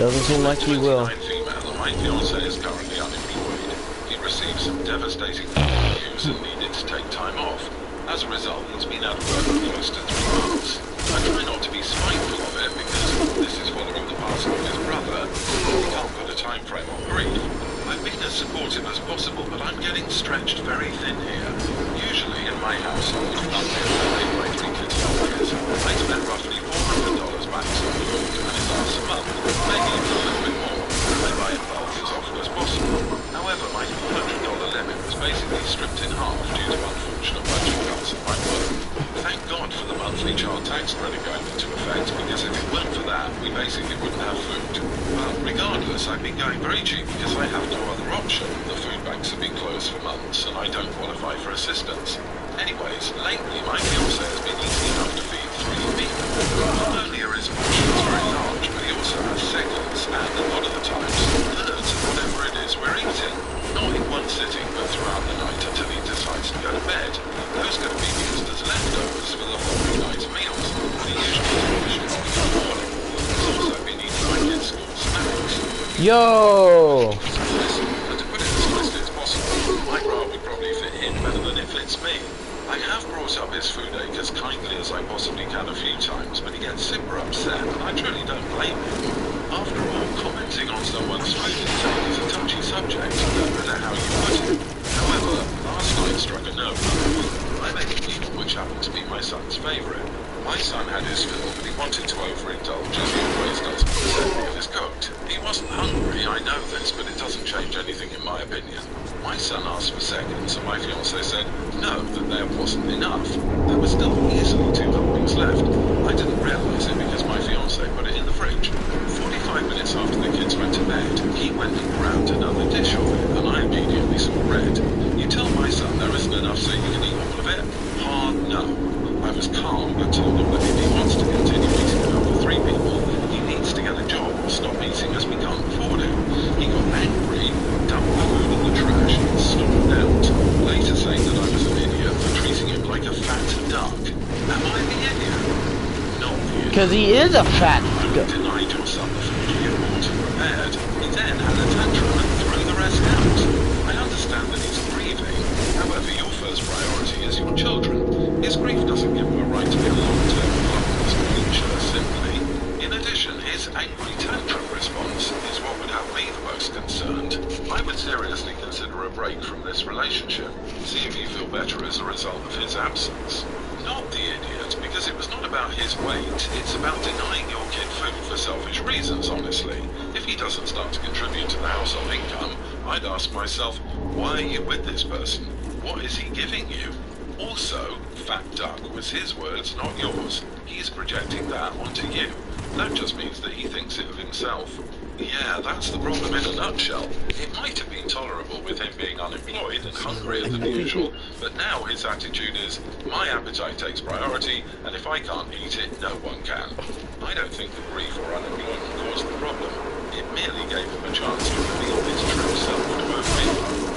Doesn't seem like he will. Female, my fiancé is currently unemployed. He received some devastating news and needed to take time off. As a result, he's been out of work for close to 3 months. I try not to be spiteful of it because this is following the passing of his brother. He can't put a time frame on grief. I've been as supportive as possible, but I'm getting stretched very thin here. Usually in my household, until my 3 kids are years, I spend roughly $400 back to the food and it lasts a month, maybe even a little bit more. I buy in bulk as often as possible. However, my $400 limit was basically stripped in half due to unfortunate budget cuts at my work. Thank God for the monthly child tax credit going into effect, because if it weren't for that, we basically wouldn't have food. But regardless, I've been going very cheap because I have no other option. The food banks have been closed for months and I don't qualify for assistance. Anyways, lately my fiancé has been eating enough to feed 3 people. Not only are his portions very large, but he also has seconds and a lot of the times thirds of whatever it is we're eating. Not in one sitting, but throughout the night until he decides to go to bed. Those can be used as leftovers for the following night's meals. He usually finishes off in the morning. He's also been eating my kids' school snacks. Yo! And to put it as nicely as possible, my bra would probably fit him better than it fits me. I have brought up his food ache as kindly as I possibly can a few times, but he gets super upset, and I truly don't blame him. After all, commenting on someone's food intake is a touchy subject, no matter how you put it. However, last night struck a nerve. I made a meal which happened to be my son's favourite. My son had his fill, but he wanted to overindulge as he always does with the same meal is cooked. He wasn't hungry, I know this, but it doesn't change anything in my opinion. My son asked for seconds, and my fiancé said no, that there wasn't enough. There were still easily 2 helpings left. I didn't realise it because my fiancé put it in the fridge. 45 minutes after the kids went to bed, he went and grabbed another dish of it, and I immediately saw red. You tell my son there isn't enough so you can eat all of it? Hard no. I was calm, but told him that if he wants to continue eating enough for 3 people, he needs to get a job or stop eating as we can't afford it. He got angry, dumped the food in the trash, and stormed out, later saying that I was an idiot for treating him like a fat duck. Am I the idiot? Not the idiot. Because he is a fat duck. You denied your son the food he had bought and prepared. He then had a tantrum and threw the rest out. I understand that he's grieving. However, your first priority is your children. His grief doesn't give him a right to be a long-term helpless creature, simply. In addition, his angry tantrum response is what would have me the most concerned. I would seriously consider a break from this relationship. See if you feel better as a result of his absence. Not the idiot, because it was not about his weight, it's about denying your kid food for selfish reasons, honestly. If he doesn't start to contribute to the household income, I'd ask myself, why are you with this person? What is he giving you? Also, Fat Duck was his words, not yours. He's projecting that onto you. That just means that he thinks it of himself. Yeah, that's the problem in a nutshell. It might have been tolerable with him being unemployed and hungrier than usual, but now his attitude is, my appetite takes priority, and if I can't eat it, no one can. I don't think the grief or unemployment caused the problem. It merely gave him a chance to reveal his true self to everyone.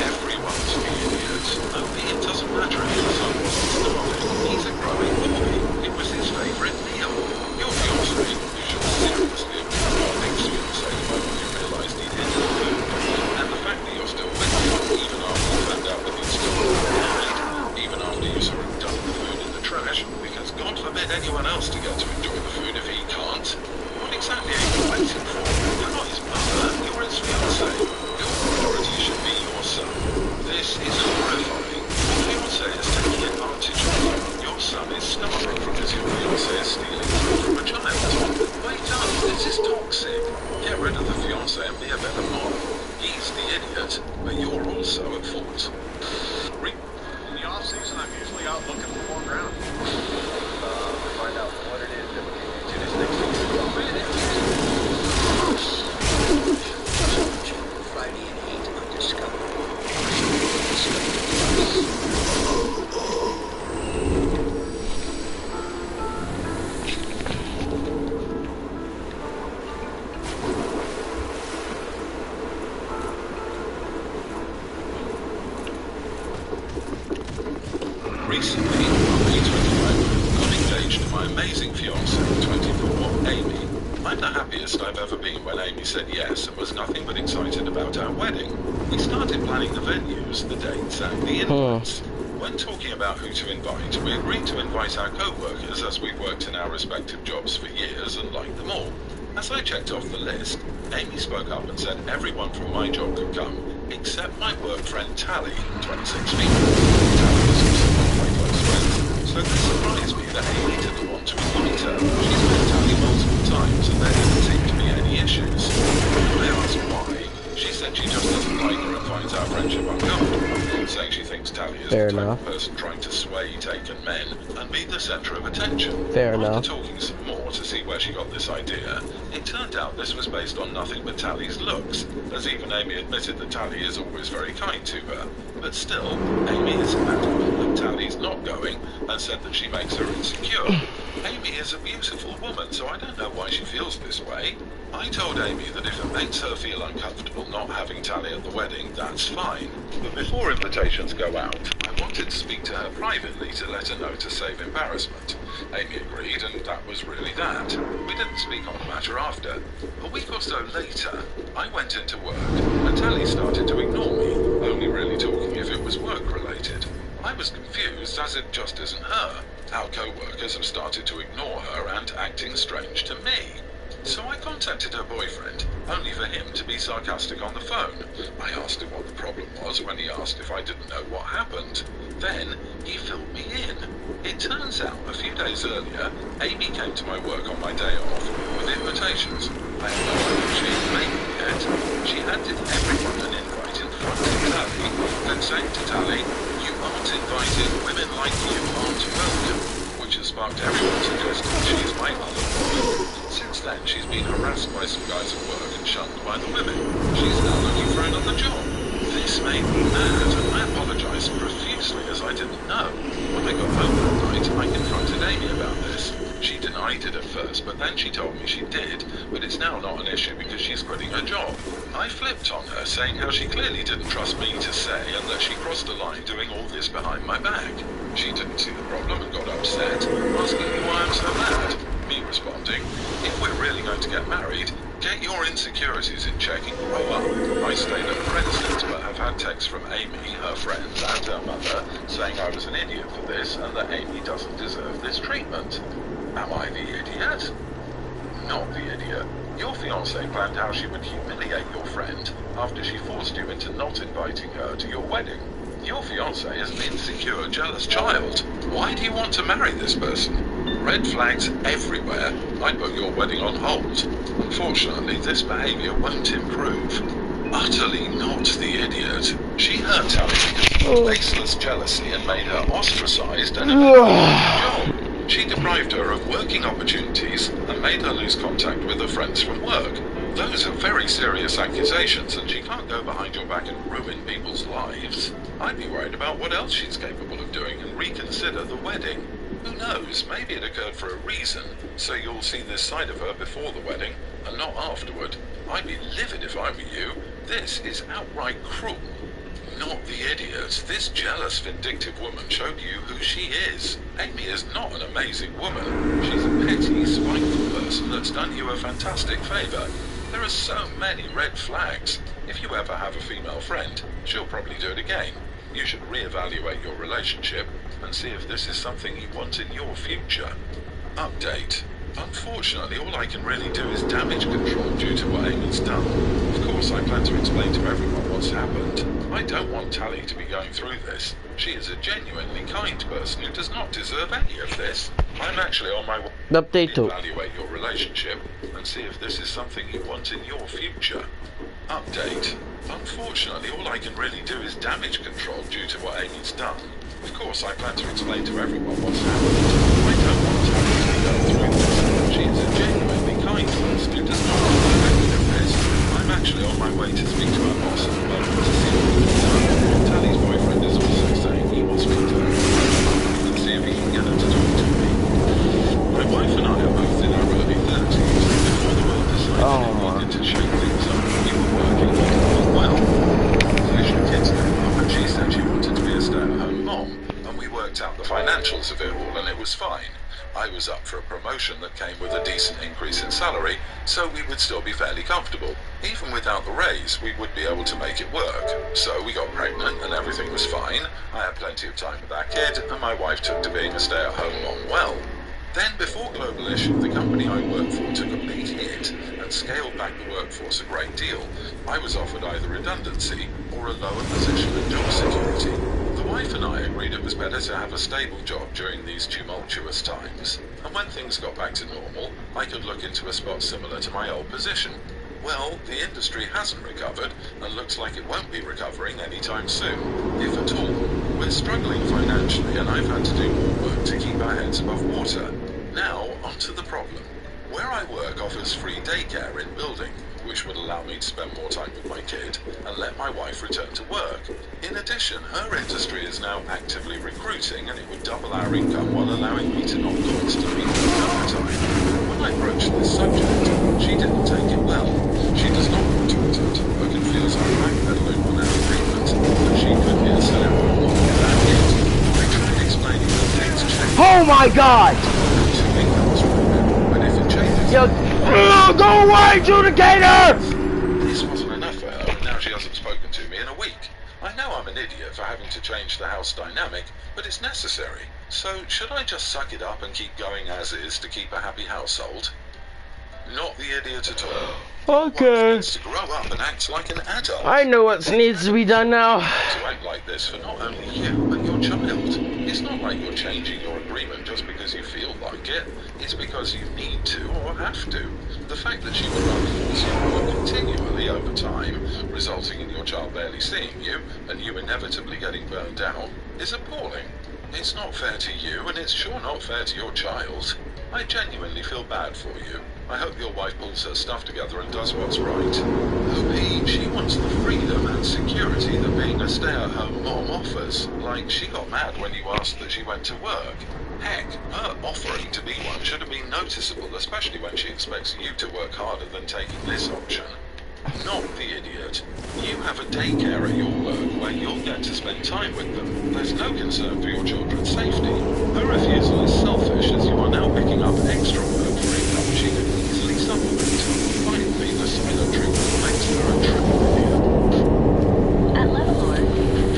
Everyone's an idiot. Only it doesn't matter if his son wasn't starving. He's a growing boy. It was his favourite meal. Your fiancé, you should seriously have been your ex-fiancé the moment you realised he'd hidden the food. And the fact that you're still with him, even after you found out that he'd still died, even after you saw him dump the food in the trash, because God forbid anyone else to get to enjoy the food if he can't. What exactly are you waiting for? You're not his mother, you're his fiancé. Your priority should be your son. This is horrifying. Your fiancé is taking advantage of you. Your son is starving because your fiancé is stealing food from a child. Wait up, this is toxic. Get rid of the fiancé and be a better mom. He's the idiot, but you're also at fault. In the off-season, I'm usually out looking for more ground. Find out what it is that we can do this next season. Friday at 8 on Discovery. Recently, on May 25, got engaged to my amazing fiancée, 24, Amy. I'm the happiest I've ever been when Amy said yes and was nothing but excited about our wedding. We started planning the venues, the dates, and the invites. When talking about who to invite, we agreed to invite our co-workers as we've worked in our respective jobs for years and liked them all. As I checked off the list, Amy spoke up and said everyone from my job could come, except my work friend Tally, 26 feet. Tally is also one of my close friends, so this surprised me that Amy didn't want to invite her. She's met Tally multiple times and there didn't seem to be any issues. I asked why. She said she just doesn't like her and finds our friendship uncomfortable, saying she thinks Tally is the type of person trying to sway taken men and be the centre of attention. After talking some more to see where she got this idea, it turned out this was based on nothing but Tally's looks, as even Amy admitted that Tally is always very kind to her. But still, Amy is adamant that Tally's not going and said that she makes her insecure. Amy is a beautiful woman, so I don't know why she feels this way. I told Amy that if it makes her feel uncomfortable not having Tally at the wedding, that's fine. But before invitations go out, I wanted to speak to her privately to let her know to save embarrassment. Amy agreed, and that was really that. We didn't speak on the matter after. A week or so later, I went into work, and Tally started to ignore me, only really talking if it was work-related. I was confused, as it just isn't her. Our co-workers have started to ignore her and acting strange to me. So I contacted her boyfriend, only for him to be sarcastic on the phone. I asked him what the problem was when he asked if I didn't know what happened. Then he filled me in. It turns out, a few days earlier, Amy came to my work on my day off with invitations. I had no idea she had made them yet. She handed everyone an invite in front of Tally, then saying to Tally, "You aren't invited, women like you aren't welcome," which has sparked everyone suggesting she's my other woman. Since then, she's been harassed by some guys at work and shunned by the women. She's now looking for another job. This made me mad, and I apologised profusely as I didn't know. When I got home that night, I confronted Amy about this. She denied it at first, but then she told me she did, but it's now not an issue because she's quitting her job. I flipped on her, saying how she clearly didn't trust me to say and that she crossed a line doing all this behind my back. She didn't see the problem and got upset, asking me why I'm so mad. Me responding, "If we're really going to get married, get your insecurities in check and grow up." I stayed at a friend's since, but have had texts from Amy, her friends, and her mother saying I was an idiot for this and that Amy doesn't deserve this treatment. Am I the idiot? Not the idiot. Your fiancée planned how she would humiliate your friend after she forced you into not inviting her to your wedding. Your fiancé is an insecure, jealous child. Why do you want to marry this person? Red flags everywhere. I'd put your wedding on hold. Unfortunately, this behaviour won't improve. utterly not the idiot. She hurt Tally because of baseless jealousy and made her ostracized and eliminated her job. She deprived her of working opportunities and made her lose contact with her friends from work. Those are very serious accusations, and she can't go behind your back and ruin people's lives. I'd be worried about what else she's capable of doing and reconsider the wedding. Who knows, maybe it occurred for a reason, so you'll see this side of her before the wedding, and not afterward. I'd be livid if I were you. This is outright cruel. Not the idiot. This jealous, vindictive woman showed you who she is. Amy is not an amazing woman. She's a petty, spiteful person that's done you a fantastic favor. There are so many red flags. If you ever have a female friend, she'll probably do it again. You should reevaluate your relationship and see if this is something you want in your future. Update. Unfortunately, all I can really do is damage control due to what Amy's done. Of course, I plan to explain to everyone what's happened. I don't want Tally to be going through this. She is a genuinely kind person who does not deserve any of this. I'm actually on my way to evaluate your relationship and see if this is something you want in your future. Update. Unfortunately, all I can really do is damage control due to what Amy's done. Of course, I plan to explain to everyone what's happened. I don't want Tally to be going through this. She is a genuinely kind person who does not deserve any of this. I'm actually on my way to speak to her boss at the moment to see what can be done. Tally's boyfriend is also saying he will speak to her and see if he can get her to talk to me. My wife and I are both in our early 30s. Before the world decided it wanted to shake things up, we were working well. Inflation kids came up and she said she wanted to be a stay-at-home mom, and we worked out the financials of it all and it was fine. I was up for a promotion that came with a decent increase in salary, so we would still be fairly comfortable. Even without the raise, we would be able to make it work. So we got pregnant and everything was fine. I had plenty of time with our kid, and my wife took to being a stay-at-home mom well. Then, before Globalish, the company I worked for took a big hit and scaled back the workforce a great deal. I was offered either redundancy or a lower position in job security. The wife and I agreed it was better to have a stable job during these tumultuous times, and when things got back to normal, I could look into a spot similar to my old position. Well, the industry hasn't recovered, and looks like it won't be recovering anytime soon, if at all. We're struggling financially, and I've had to do more work to keep our heads above water. Now, onto the problem. Where I work offers free daycare in building, which would allow me to spend more time with my kid and let my wife return to work. In addition, her industry is now actively recruiting, and it would double our income while allowing me to not constantly work overtime. When I broached this subject, she didn't take it well. She does not want to return to work and feels I'm backpedaling on our agreement, and she could be a stay-at-home mom without it. I tried explaining that things change. Oh my god! Two incomes from it, but if it changes... Yo, go away, Judicator! This wasn't enough for her, and now she hasn't spoken to me in a week. I know I'm an idiot for having to change the house dynamic, but it's necessary. So, should I just suck it up and keep going as is to keep a happy household? Not the idiot at all. Okay. One needs to grow up and act like an adult. I know what needs to be done now. To act like this for not only you, but your child. It's not like you're changing your agreement just because you feel like it. It's because you need to or have to. The fact that she would rather force you to work continually over time, resulting in your child barely seeing you, and you inevitably getting burned out, is appalling. It's not fair to you, and it's sure not fair to your child. I genuinely feel bad for you. I hope your wife pulls her stuff together and does what's right. OP, she wants the freedom and security that being a stay-at-home mom offers. Like, she got mad when you asked that she went to work. Heck, her offering to be one should have been noticeable, especially when she expects you to work harder than taking this option. Not the idiot. You have a daycare at your work where you'll get to spend time with them. There's no concern for your children's safety. Her refusal is selfish, as you are now picking up extra work for income she could easily supplement. Finally, the silent treatment makes her a triple idiot. At Levelore,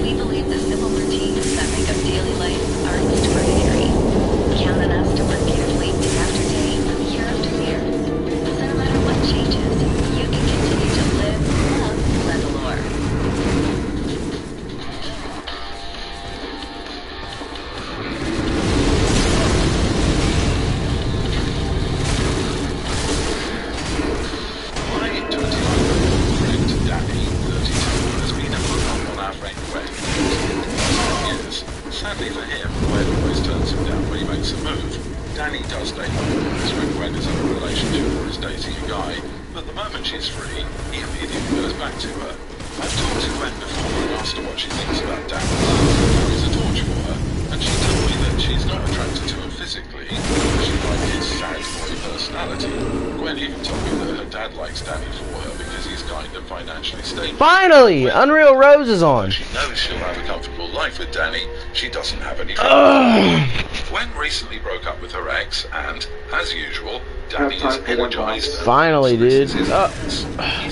we believe the simple routines that make up daily life are extraordinary. Count on us to work carefully day after day, year after year. So no matter what changes, you can continue to live, love, Levelore. guy, but the moment she's free, he immediately goes back to her. I've talked to Gwen before and asked her what she thinks about Dan. He's a torch for her, and she told me that she's not attracted to him physically, but she likes his sad boy personality. Gwen even told me that her dad likes Danny for her because he's kind and financially stable. Finally, Unreal Rose is on. She knows she'll have a comfortable life with Danny. She doesn't have any friends. Gwen recently broke up with her ex, and, as usual, Danny is energized. Finally, dude. He's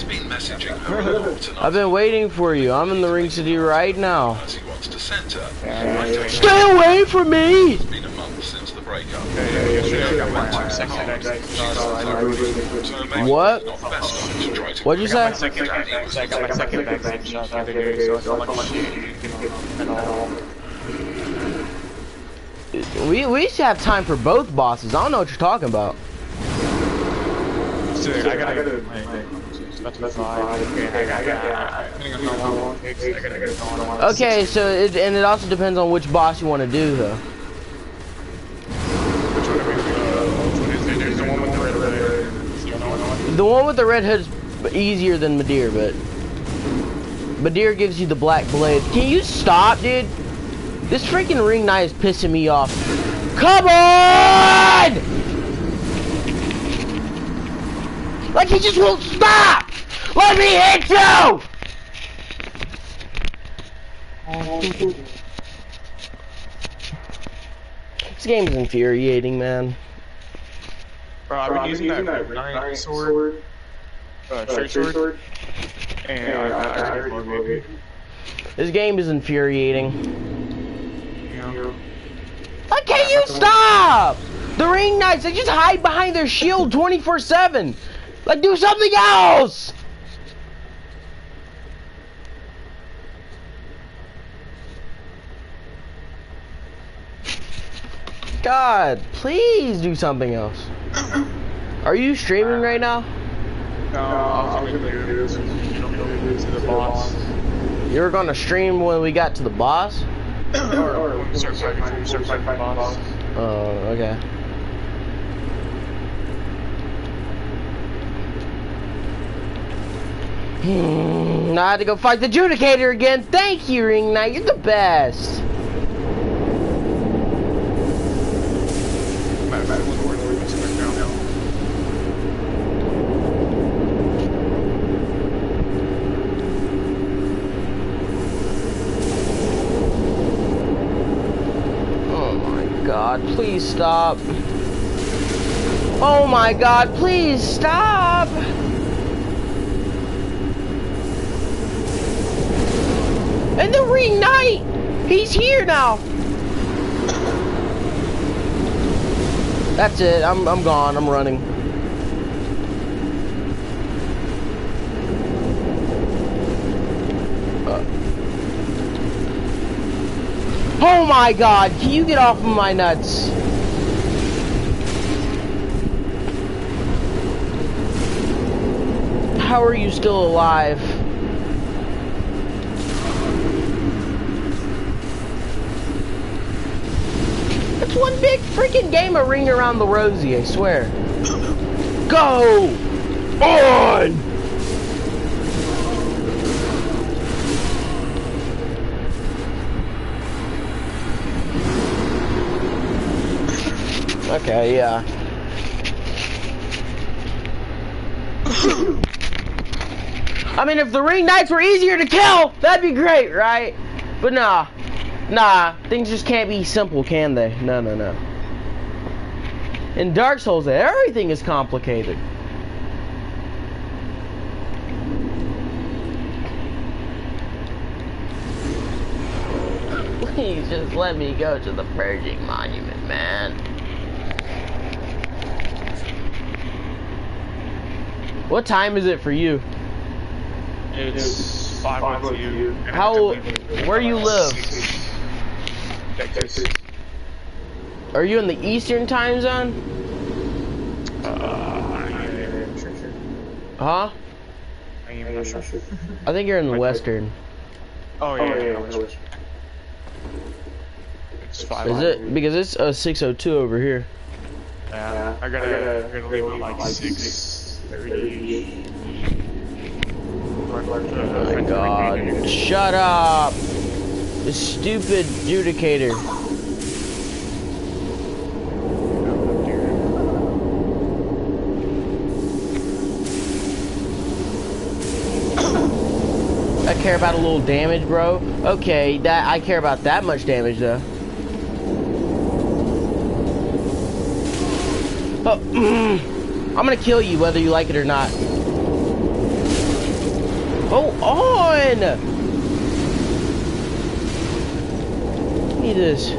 been messaging her a lot tonight. I've been waiting for you. I'm in the Ring City right now. As he wants to send her. I don't know. Stay away from me! It's been a month since the breakup. What? Not the best time to try to What'd you say? We used to have time for both bosses. I don't know what you're talking about. Okay, so it also depends on which boss you want to do, though. The one with the red hood is easier than Madeir, but Madeir gives you the black blade. Can you stop, dude? This freaking ring knight is pissing me off. Come on! Like he just won't stop! Let me hit you! This game is infuriating, man. Bro, I've been using that giant sword, straight sword, and I maybe. This game is infuriating. Why can't you stop? The ring knights, they just hide behind their shield 24/7. Like, do something else! God, please do something else. Are you streaming right now? No, I was going to do to the boss. You were gonna stream when we got to the boss? or when we start fighting the boss. Oh, okay. Now I had to go fight the Judicator again. Thank you, Ring Knight. You're the best. Oh my God, please stop. Oh my God, please stop. And the Ring Knight! He's here now! That's it, I'm gone, I'm running. Oh my God, can you get off of my nuts? How are you still alive? It's one big freaking game of Ring Around the Rosie, I swear. Go on! Okay, yeah. I mean, if the Ring Knights were easier to kill, that'd be great, right? But nah. Nah, things just can't be simple, can they? No, no, no. In Dark Souls, everything is complicated. Please just let me go to the Purging Monument, man. What time is it for you? It's 5 with you. How? Where you live? Texas. Are you in the Eastern time zone? I'm sure. Huh? I'm not sure. I think you're in the Western. Oh yeah. It's 5. Is it? Because it's 6:02 over here. Yeah. I gotta leave at like 6. 38. Oh my god. Shut up! This stupid adjudicator. I care about a little damage, bro. Okay, that I care about that much damage though. Oh, I'm gonna kill you whether you like it or not. Oh, on! Need this.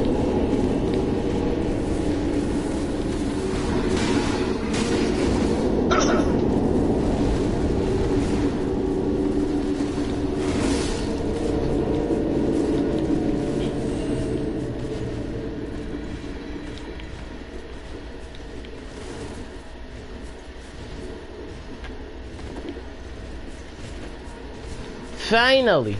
Finally.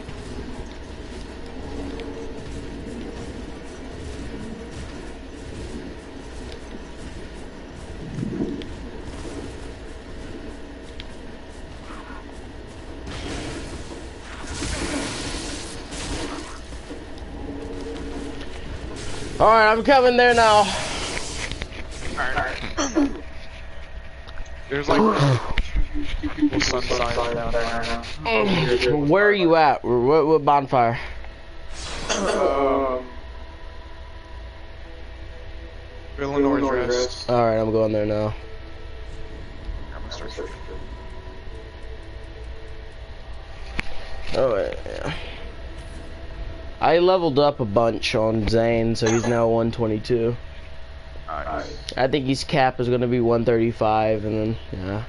All right, I'm coming there now. There's like people sunshine down there now. Where are you at? What bonfire? Illinois rest. All right, I'm going there now. I'm gonna start searching. Oh yeah. I leveled up a bunch on Zane, so he's now 122. Nice. I think his cap is gonna be 135, and then yeah.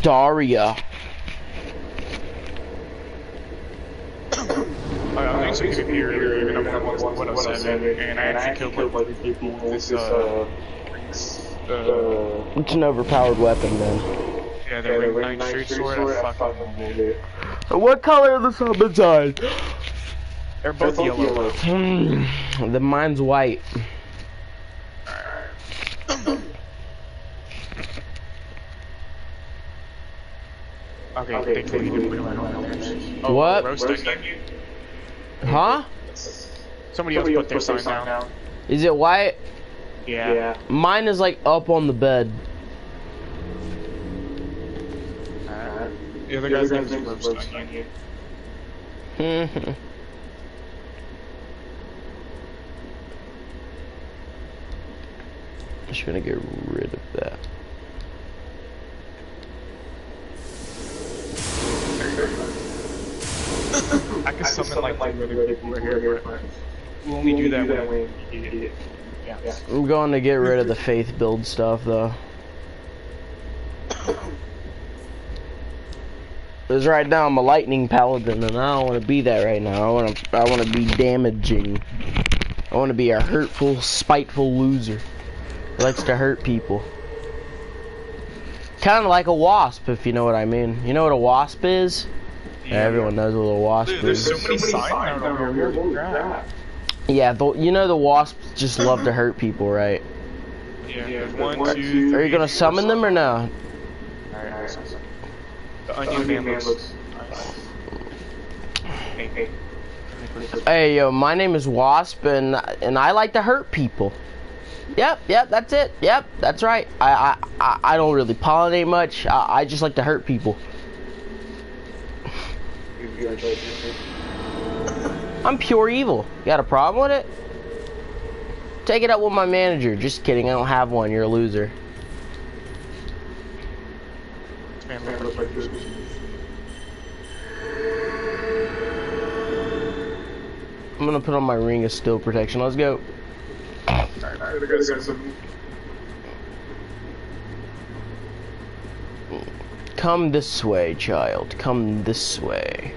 Daria. I think so here, even I'm at 107, and I actually killed like 3 people with this, It's an overpowered weapon, man. yeah, the ring 9 straight sword, I fucking love it. What color are the summons eyes? They're both yellow. The mine's white. Okay, thankfully you didn't put my home. Oh, What? roasting. Huh? Somebody else put their sign down. Is it white? Yeah. Mine is like up on the bed. The other guy's name is roasting. I'm just gonna get rid of that. I can summon like regular people here, but we'll only do that when you need it. Yeah. I'm going to get rid of the faith build stuff though. Because right now I'm a lightning paladin and I don't want to be that right now. I want to be damaging. I want to be a hurtful, spiteful loser who likes to hurt people. Kind of like a wasp, if you know what I mean. You know what a wasp is? Yeah, everyone knows what a wasp is. There's so many signs down here. Holy crap. Yeah, you know the wasps just love to hurt people, right? Yeah, there's 1, 2, 3. Are you gonna summon them or no? Alright, the onion man looks nice. Hey. Hey, yo, my name is Wasp, and I like to hurt people. Yep, that's it. Yep, that's right. I don't really pollinate much. I just like to hurt people. I'm pure evil. You got a problem with it? Take it up with my manager. Just kidding, I don't have one. You're a loser. I'm gonna put on my ring of steel protection. Let's go. Come this way, child. Come this way.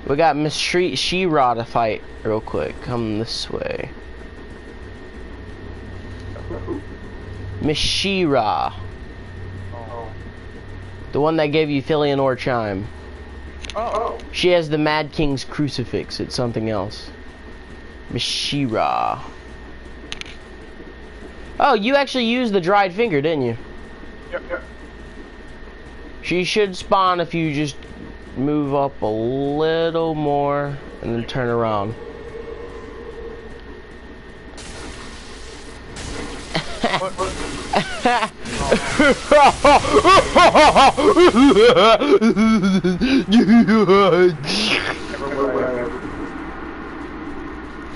We got Miss She-Ra to fight real quick. Come this way. Mishira. The one that gave you Philianor Chime. Oh. She has the Mad King's crucifix. It's something else. Mishira. Oh, you actually used the dried finger, didn't you? Yep. She should spawn if you just move up a little more and then turn around.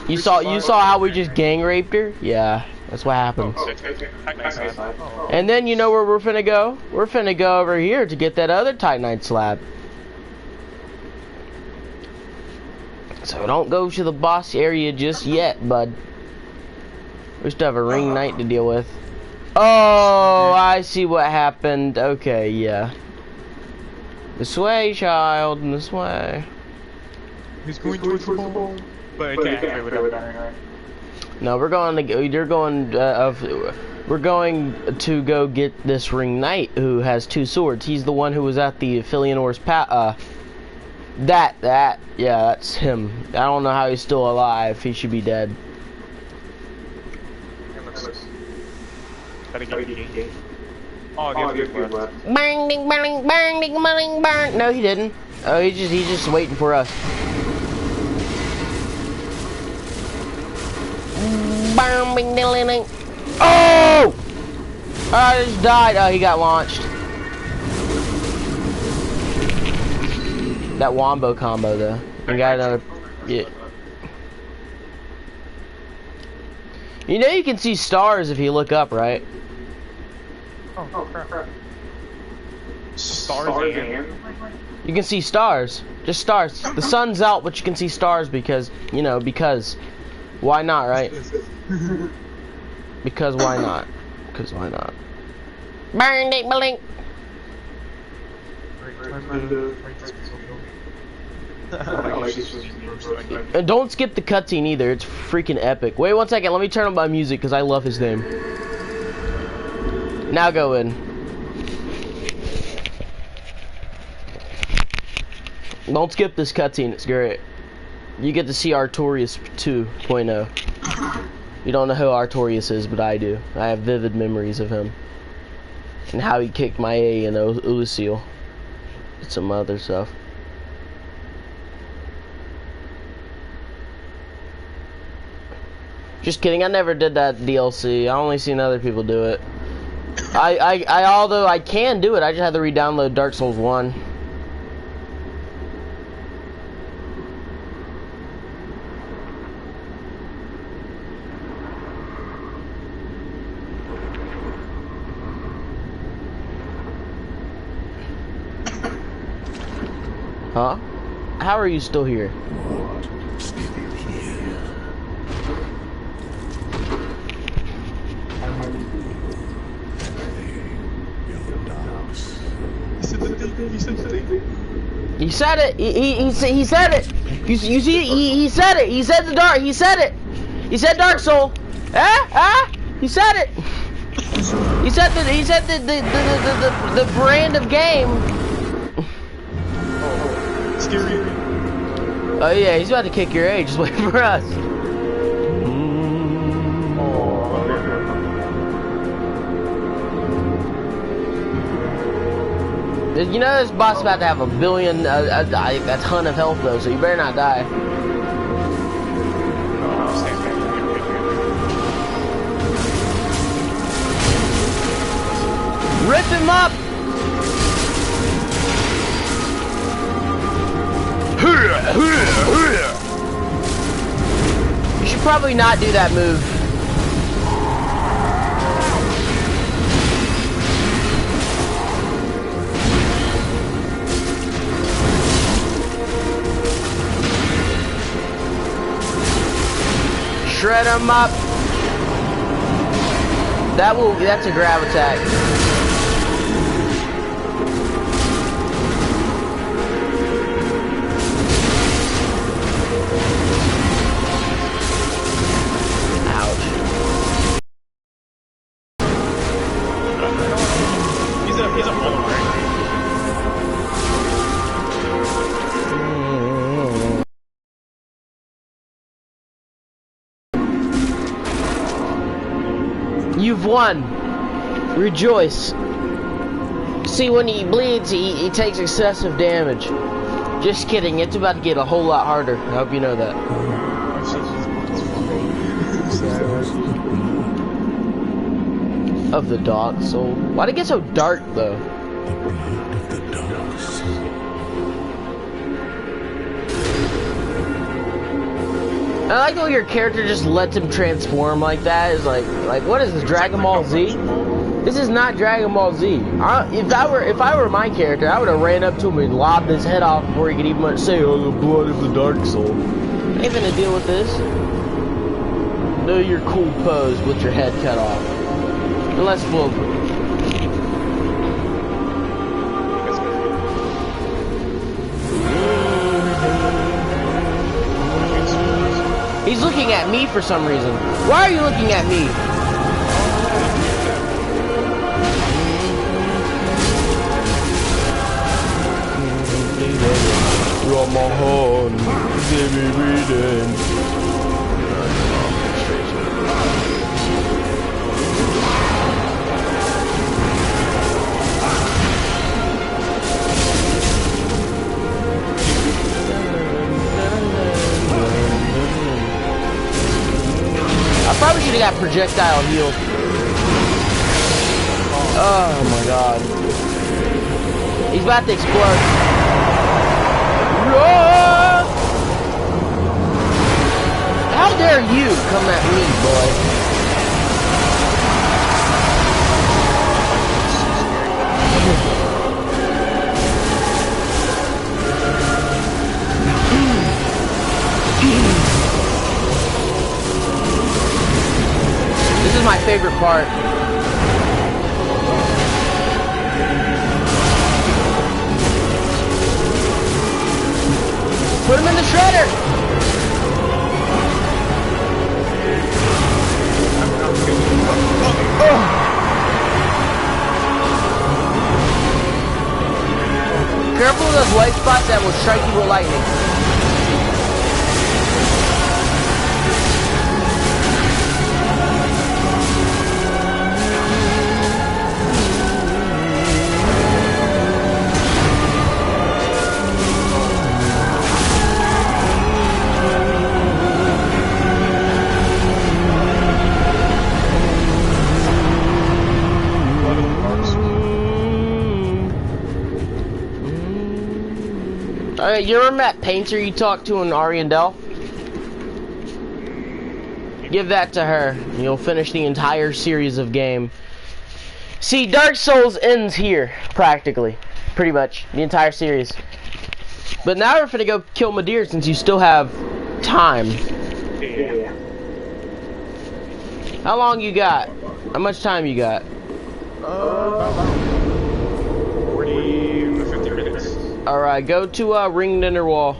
You saw how we just gang raped her? Yeah, that's what happened. And then you know where we're finna go? We're finna go over here to get that other Titanite slab. So don't go to the boss area just yet, bud. We still have a ring knight to deal with. Oh, I see what happened. Okay, yeah. This way, child, this way. He's going towards the ball. But I can't play with that. No, we're going to go. We're going to go get this ring knight who has 2 swords. He's the one who was at the Philianor's yeah, that's him. I don't know how he's still alive. He should be dead. Oh, the left. Bang, ding, bang, bang, ding, bang, bang. No, he didn't. Oh, he's just waiting for us. Bang, bing, ding, ding. Oh! I just died. Oh, he got launched. That wombo combo though. You got another. Yeah. You know you can see stars if you look up, right? Oh, crap. Stars again? You can see stars. Just stars. The sun's out, but you can see stars because, you know, because. Why not, right? Because why not? Because why not? Burn it, blink. And don't skip the cutscene either. It's freaking epic. Wait 1 second. Let me turn on my music because I love his name. Now go in. Don't skip this cutscene. It's great. You get to see Artorias 2.0. You don't know who Artorias is, but I do. I have vivid memories of him. And how he kicked my A in Lucille. And some other stuff. Just kidding, I never did that DLC. I only seen other people do it. Although I can do it, I just had to re-download Dark Souls 1. Huh? How are you still here? He said it. He said it. You see? He said it. He said the dark. He said it. He said Dark Soul. He said it. He said the brand of game. Oh yeah, he's about to kick your age. Just wait for us. You know this boss is about to have a billion, a ton of health though, so you better not die. Rip him up! You should probably not do that move. Shred him up. That's a grab attack. You've won. Rejoice. See, when he bleeds, he takes excessive damage. Just kidding, it's about to get a whole lot harder. I hope you know that. Of the dark soul. Why'd it get so dark, though? I like how your character just lets him transform like that. It's like what is this, Dragon Ball Z? This is not Dragon Ball Z. If I were my character, I would have ran up to him and lobbed his head off before he could even say, "Oh, the blood of the dark soul." I ain't gonna deal with this. Do your cool pose with your head cut off. Unless we'll. He's looking at me for some reason. Why are you looking at me? You're my horn, give me reading. I probably should have got projectile heal. Oh my god. He's about to explode. How dare you come at me, boy? This is my favorite part. Put him in the shredder! Oh. Careful of those white spots that will strike you with lightning. You remember that painter you talked to in Ariandel? Give that to her, and you'll finish the entire series of game. See, Dark Souls ends here, practically. Pretty much, the entire series. But now we're finna go kill Madir since you still have time. Yeah. How long you got? How much time you got? About 40 to 50 minutes. Alright, go to Ringed Inner Wall.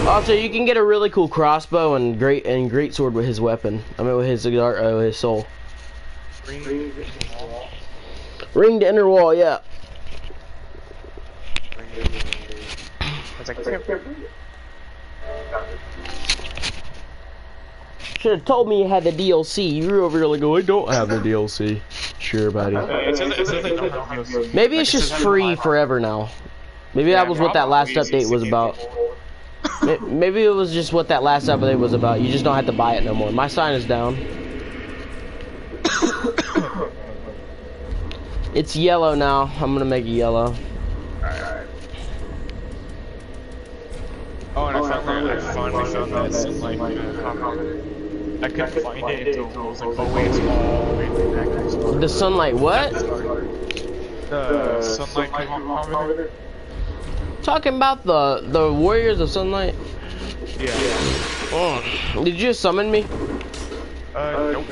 Also, you can get a really cool crossbow and great sword with his weapon. I mean, with his soul. Ringed Inner Wall, yeah. Should have told me you had the DLC. You were over here like, oh, I don't have the DLC. Sure, buddy. Maybe it's just free forever now. Maybe that was what that last update was about. Maybe it was just what that last update was about. You just don't have to buy it no more. My sign is down. It's yellow now. I'm gonna make it yellow. Alright. Oh, and I finally found that sunlight comment. I couldn't find it until it was like, oh wait, it's all the way back. The sunlight what? The sunlight comment. Talking about the Warriors of Sunlight? Yeah. Oh. Did you just summon me? Nope.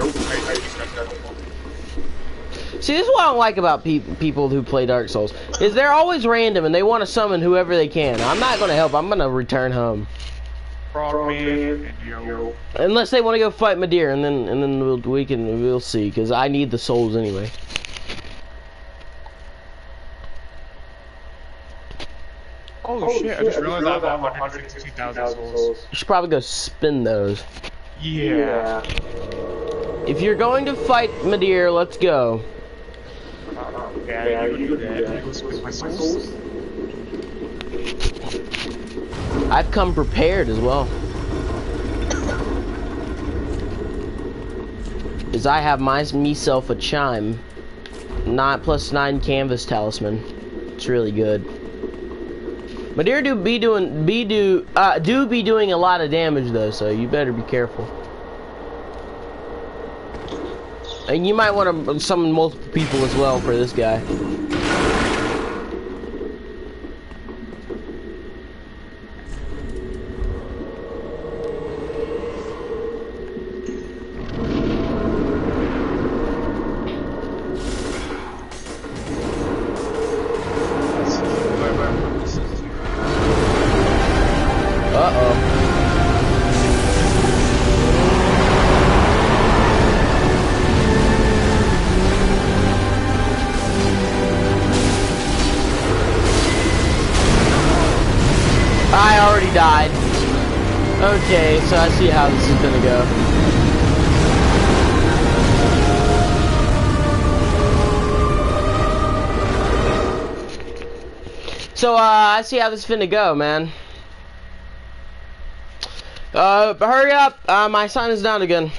See, this is what I don't like about people who play Dark Souls. Is they're always random and they want to summon whoever they can. I'm not going to help. I'm going to return home. Frogman and Yo. Unless they want to go fight Madir, and then we'll see, because I need the souls anyway. Oh shit, I just realized I have 152,000 souls. You should probably go spin those. Yeah. If you're going to fight Madeir, let's go. Yeah, you do that. You go my souls. I've come prepared as well. As I have myself a chime. 9+9 canvas talisman. It's really good. Madeir do be doing a lot of damage though, so you better be careful. And you might want to summon multiple people as well for this guy. I already died. Okay, so I see how this is gonna go. So, I see how this is finna go, man. Hurry up! My sign is down again.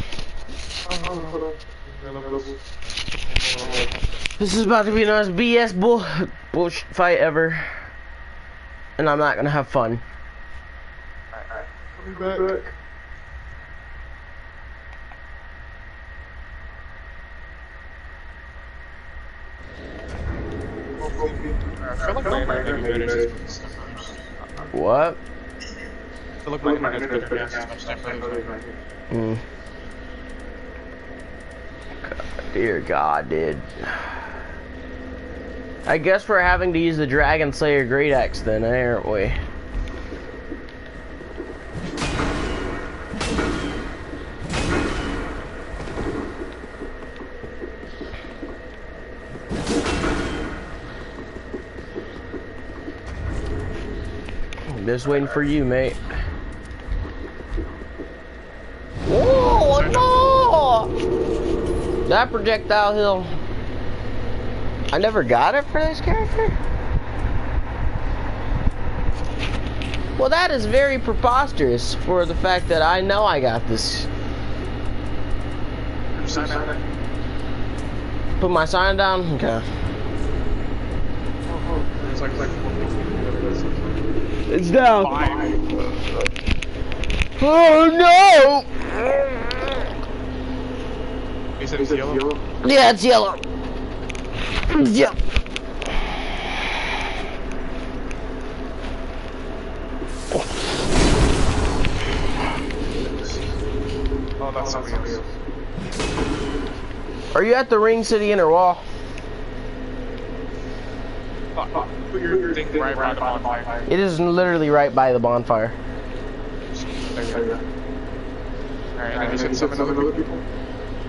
This is about to be the most BS bullshit fight ever. And I'm not gonna have fun. Back. I feel like my internet may be better. What? I feel like my internet is better. Dear God, dude. I guess we're having to use the Dragon Slayer Great Axe then, aren't we? Just waiting for you, mate. Whoa, no! That projectile hill. I never got it for this character? Well, that is very preposterous for the fact that I know I got this. Put my sign down? Okay. It's down. Oh no! You said it's yellow? Yeah, it's yellow. Yeah. Oh, that's something else. Are you at the Ring City Inner Wall? Put your thing right by the bonfire. It is literally right by the bonfire. There you go. Alright, and you said summon other people?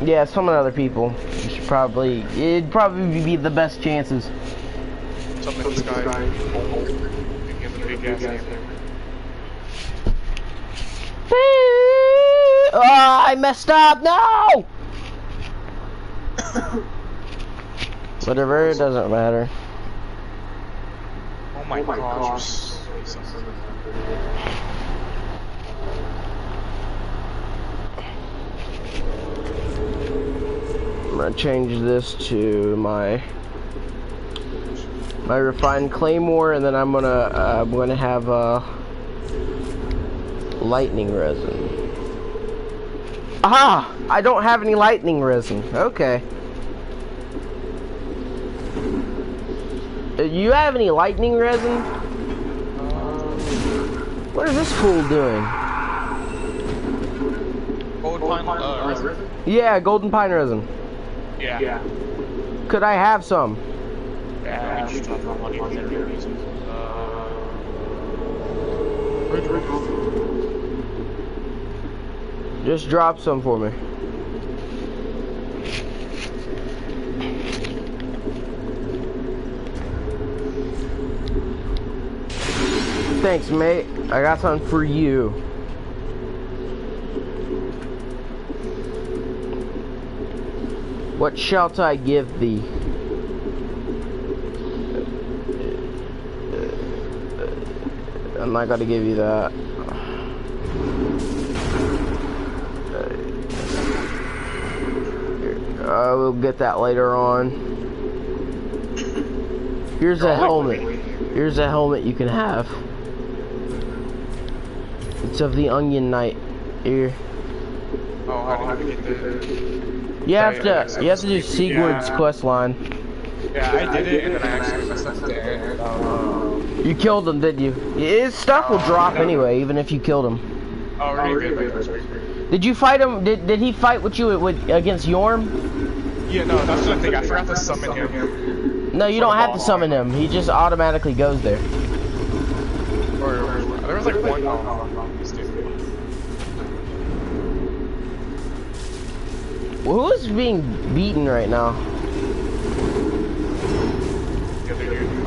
Yeah, summon other people. It'd probably be the best chances. Summon this guy. Give him a big ass hammer. Oh, I messed up. No. Whatever, it doesn't matter. Oh my gosh. I'm gonna change this to my refined claymore, and then I'm gonna have lightning resin. Aha! I don't have any lightning resin. Okay. You have any lightning resin? What is this fool doing? Golden pine resin? Yeah, golden pine resin. Yeah. Could I have some? Yeah, we just talked about money for their reasons. Just drop some for me. Thanks, mate. I got something for you. What shalt I give thee? I'm not gonna give you that. I will get that later on. Here's a helmet. Here's a helmet you can have. It's of the Onion Knight. Here. Oh, how do you get the... You have to do Sigurd's quest line. Yeah, I did it, and then I actually messed up the end. You killed him, did you? His stuff will drop anyway, even if you killed him. Oh, really good. Did you fight him? Did he fight with you against Yorm? Yeah, no, that's the thing. I forgot to summon him. No, you don't have to summon him. He just automatically goes there. Or there was like one. Well, who is being beaten right now?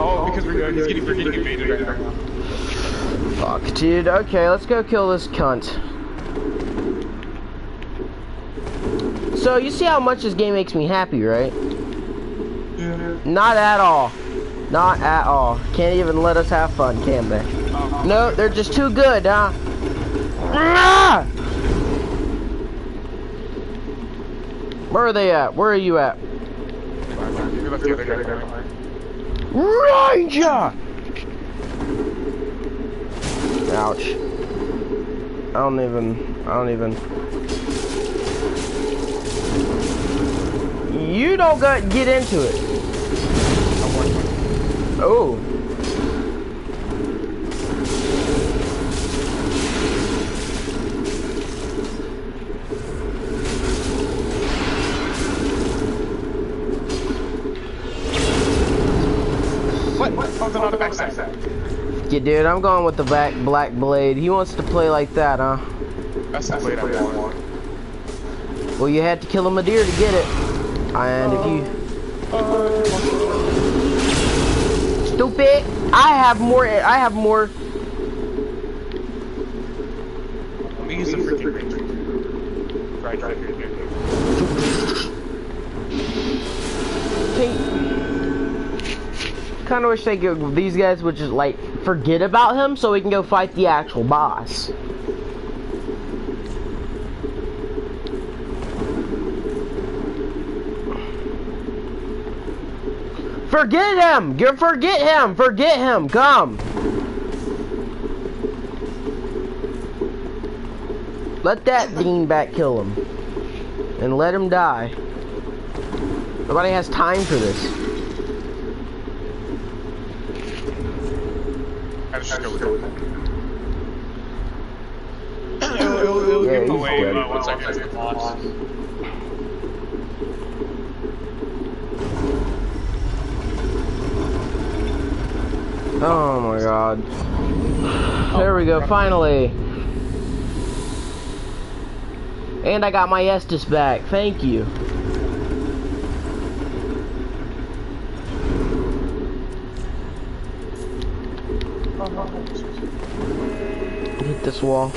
Oh, because we're getting invaded right now. Fuck, dude. Okay, let's go kill this cunt. So, you see how much this game makes me happy, right? Yeah. Not at all. Not at all. Can't even let us have fun, can they? No, they're just too good, huh? Ah! Where are they at? Where are you at? Ranger! Ouch. I don't even. You don't get into it. Oh. What? Something on the backside. Yeah, dude, I'm going with the black blade. He wants to play like that, huh? That's the blade I want. Well, you had to kill a deer to get it. And if you... Stupid! I have more... Let me use the freaking ranger. Right. Kind of wish these guys would just, like, forget about him so we can go fight the actual boss. Forget him! Forget him! Come! Let that beanbag kill him. And let him die. Nobody has time for this. I just go with it. It'll Yeah, give he's away dead. once I get to the boss. Oh my god. There we go, finally. And I got my Estus back. Thank you. Hit this wall.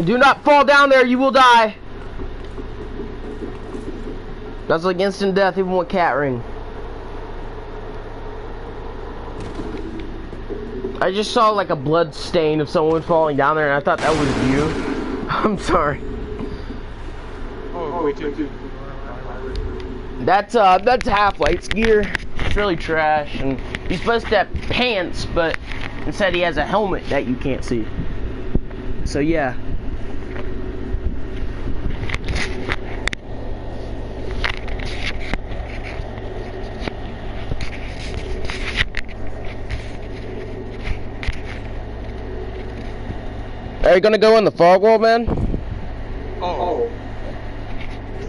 Do not fall down there, you will die. That's like instant death even with cat ring. I just saw like a blood stain of someone falling down there and I thought that was you. I'm sorry. Oh, wait, dude. That's Half-Life's gear. It's really trash and he's supposed to have pants, but instead he has a helmet that you can't see. So yeah. Are you gonna go in the fog wall, man? Oh.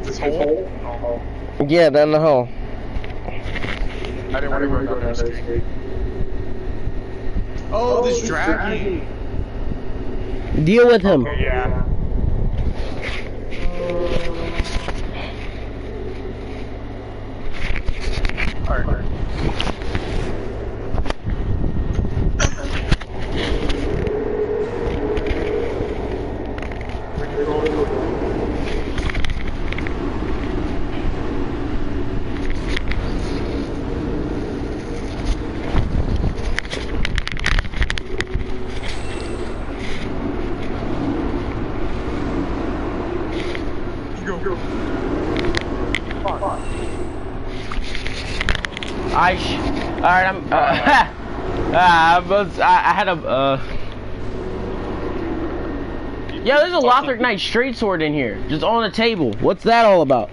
This hole? Oh. Yeah, down the hole. I didn't want to go down that street. Oh, this dragon. Deal with him. Okay, yeah. Alright. Alright, I'm, I had a, yeah, there's a Lothric Knight straight sword in here, just on a table. What's that all about?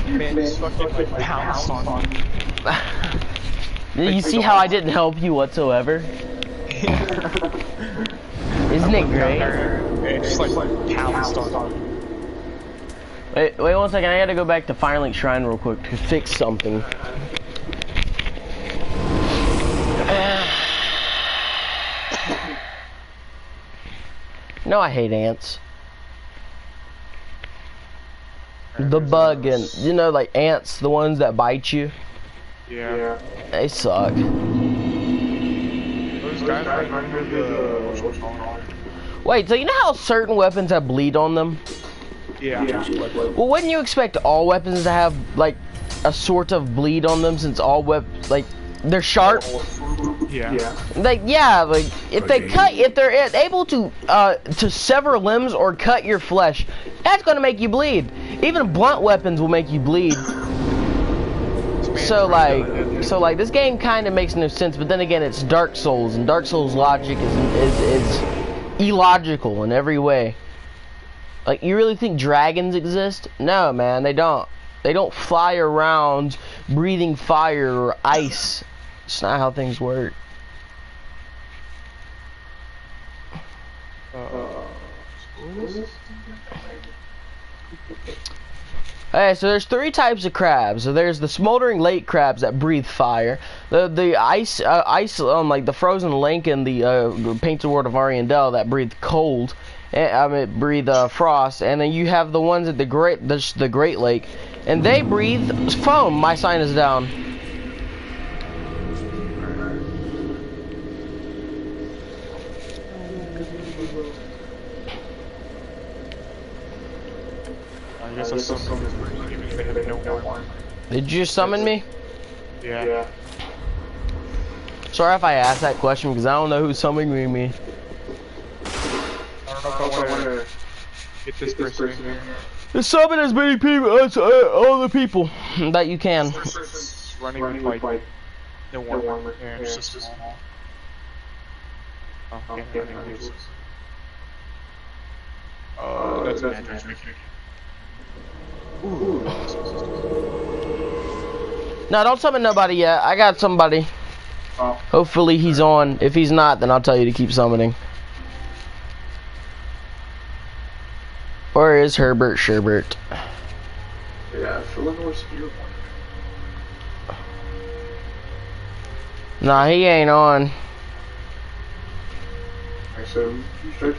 Man, this fucking like pounced on me. You see how I didn't help you whatsoever? Isn't it great? It just like pounced on me. Wait 1 second, I gotta go back to Firelink Shrine real quick to fix something. No, I hate ants. The bug and, you know, like ants, the ones that bite you. Yeah. They suck. Those guys under the... Wait, so you know how certain weapons have bleed on them? Yeah. Well, wouldn't you expect all weapons to have, like, a sort of bleed on them since all like, they're sharp? Yeah. Like, yeah, like, if they're able to sever limbs or cut your flesh, that's gonna make you bleed. Even blunt weapons will make you bleed. So like, this game kind of makes no sense, but then again, it's Dark Souls, and Dark Souls logic is illogical in every way. Like, you really think dragons exist? No, man, they don't. They don't fly around breathing fire or ice. It's not how things work. Hey, so there's 3 types of crabs. So there's the smoldering lake crabs that breathe fire, the ice like the frozen lake and the painted world of Ariandel that breathe cold, breathe frost, and then you have the ones at the Great Lake, and they breathe foam. My sign is down. I guess that's something they have no one. Did you just summon me? Yeah. Sorry if I asked that question because I don't know who's summoning me. I don't know if I want to get this person in here. Just summon as many people as all the people that you can. Running with like no one. Yeah, it's just small. Oh, can't do any of these. That's magic. No, don't summon nobody yet. I got somebody. Oh. Hopefully he's on. If he's not, then I'll tell you to keep summoning. Or is Herbert Sherbert? Yeah, Philip's spear one. Nah, he ain't on. Okay, so you should.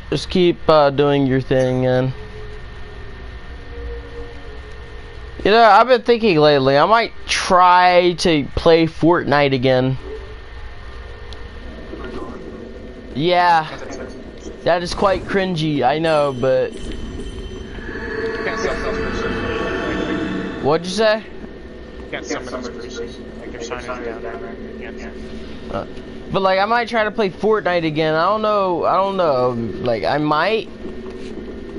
Just keep doing your thing, and you know, I've been thinking lately, I might try to play Fortnite again. Yeah, that is quite cringy, I know, but what'd you say? Can't summon this person. Like their sign is down there. You can't. But like, I might try to play Fortnite again. I don't know. Like, I might.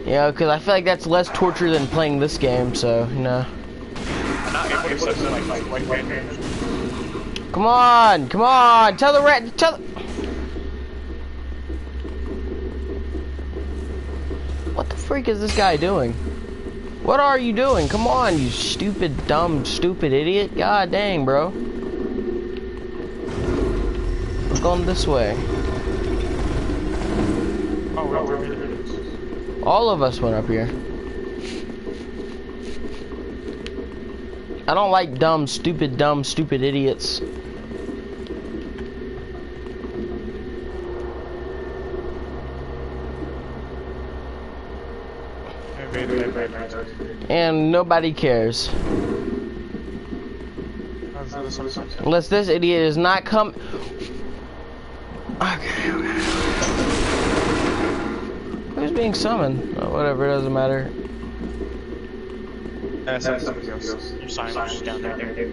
You know, because I feel like that's less torture than playing this game, so, you know. I'm not able to summon like Come on! Tell the rat, What the freak is this guy doing? What are you doing? Come on, you stupid, dumb, stupid idiot. God dang, bro. I'm going this way. Oh, well, All of us went up here. I don't like dumb, stupid idiots. And nobody cares. Unless this idiot is not come. Okay. Who's being summoned? Oh, whatever, it doesn't matter. Somebody else. Your sign is down there.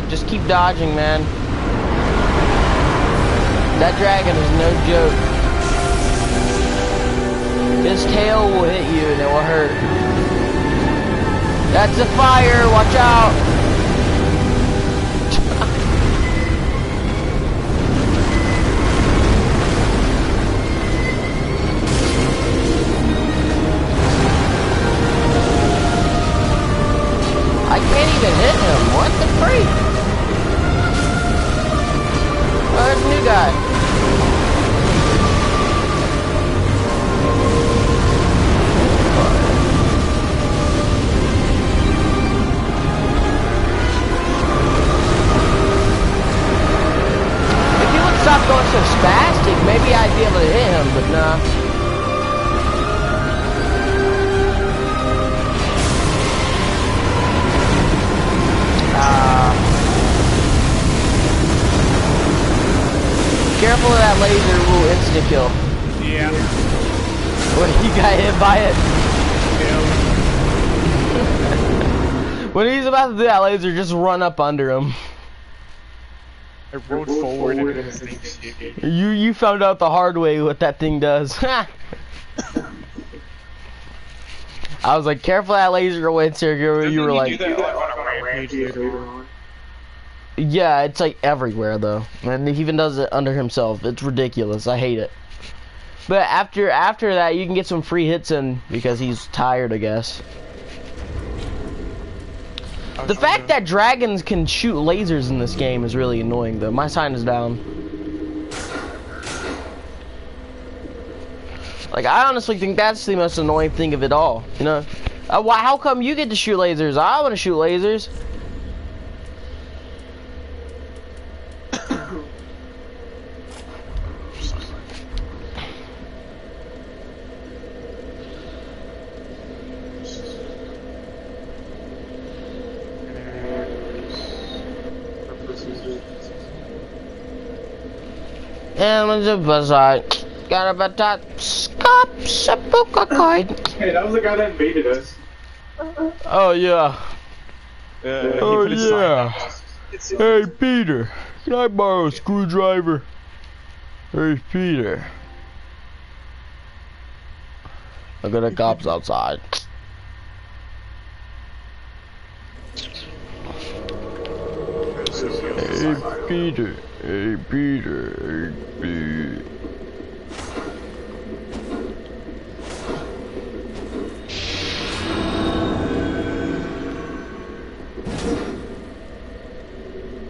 gotta just keep dodging, man. That dragon is no joke. His tail will hit you and it will hurt. That's a fire, watch out. I can't even hit him. What the freak? Oh, there's a new guy. If he would stop going so spastic, maybe I'd be able to hit him, but nah. Careful of that laser, will insta-kill. Yeah. What, you got hit by it? Yeah. When he's about to do that laser, just run up under him. I rolled forward and then this thing shit. You found out the hard way what that thing does. I was like, careful of that laser will insta-kill. You were like... Do that on a rampage later on. Yeah, it's like everywhere though, and he even does it under himself. It's ridiculous. I hate it. But after that, you can get some free hits in because he's tired, I guess. The fact that dragons can shoot lasers in this game is really annoying though. My sign is down. Like, I honestly think that's the most annoying thing of it all. You know, why? How come you get to shoot lasers? I want to shoot lasers. And the bazaar got a batat scop sepulchre coin. Hey, that was the guy that invaded us. Oh yeah. Oh yeah. Hey Peter, can I borrow a screwdriver? Hey Peter. I got a cops outside. Hey Peter. Hey Peter. Hey Peter.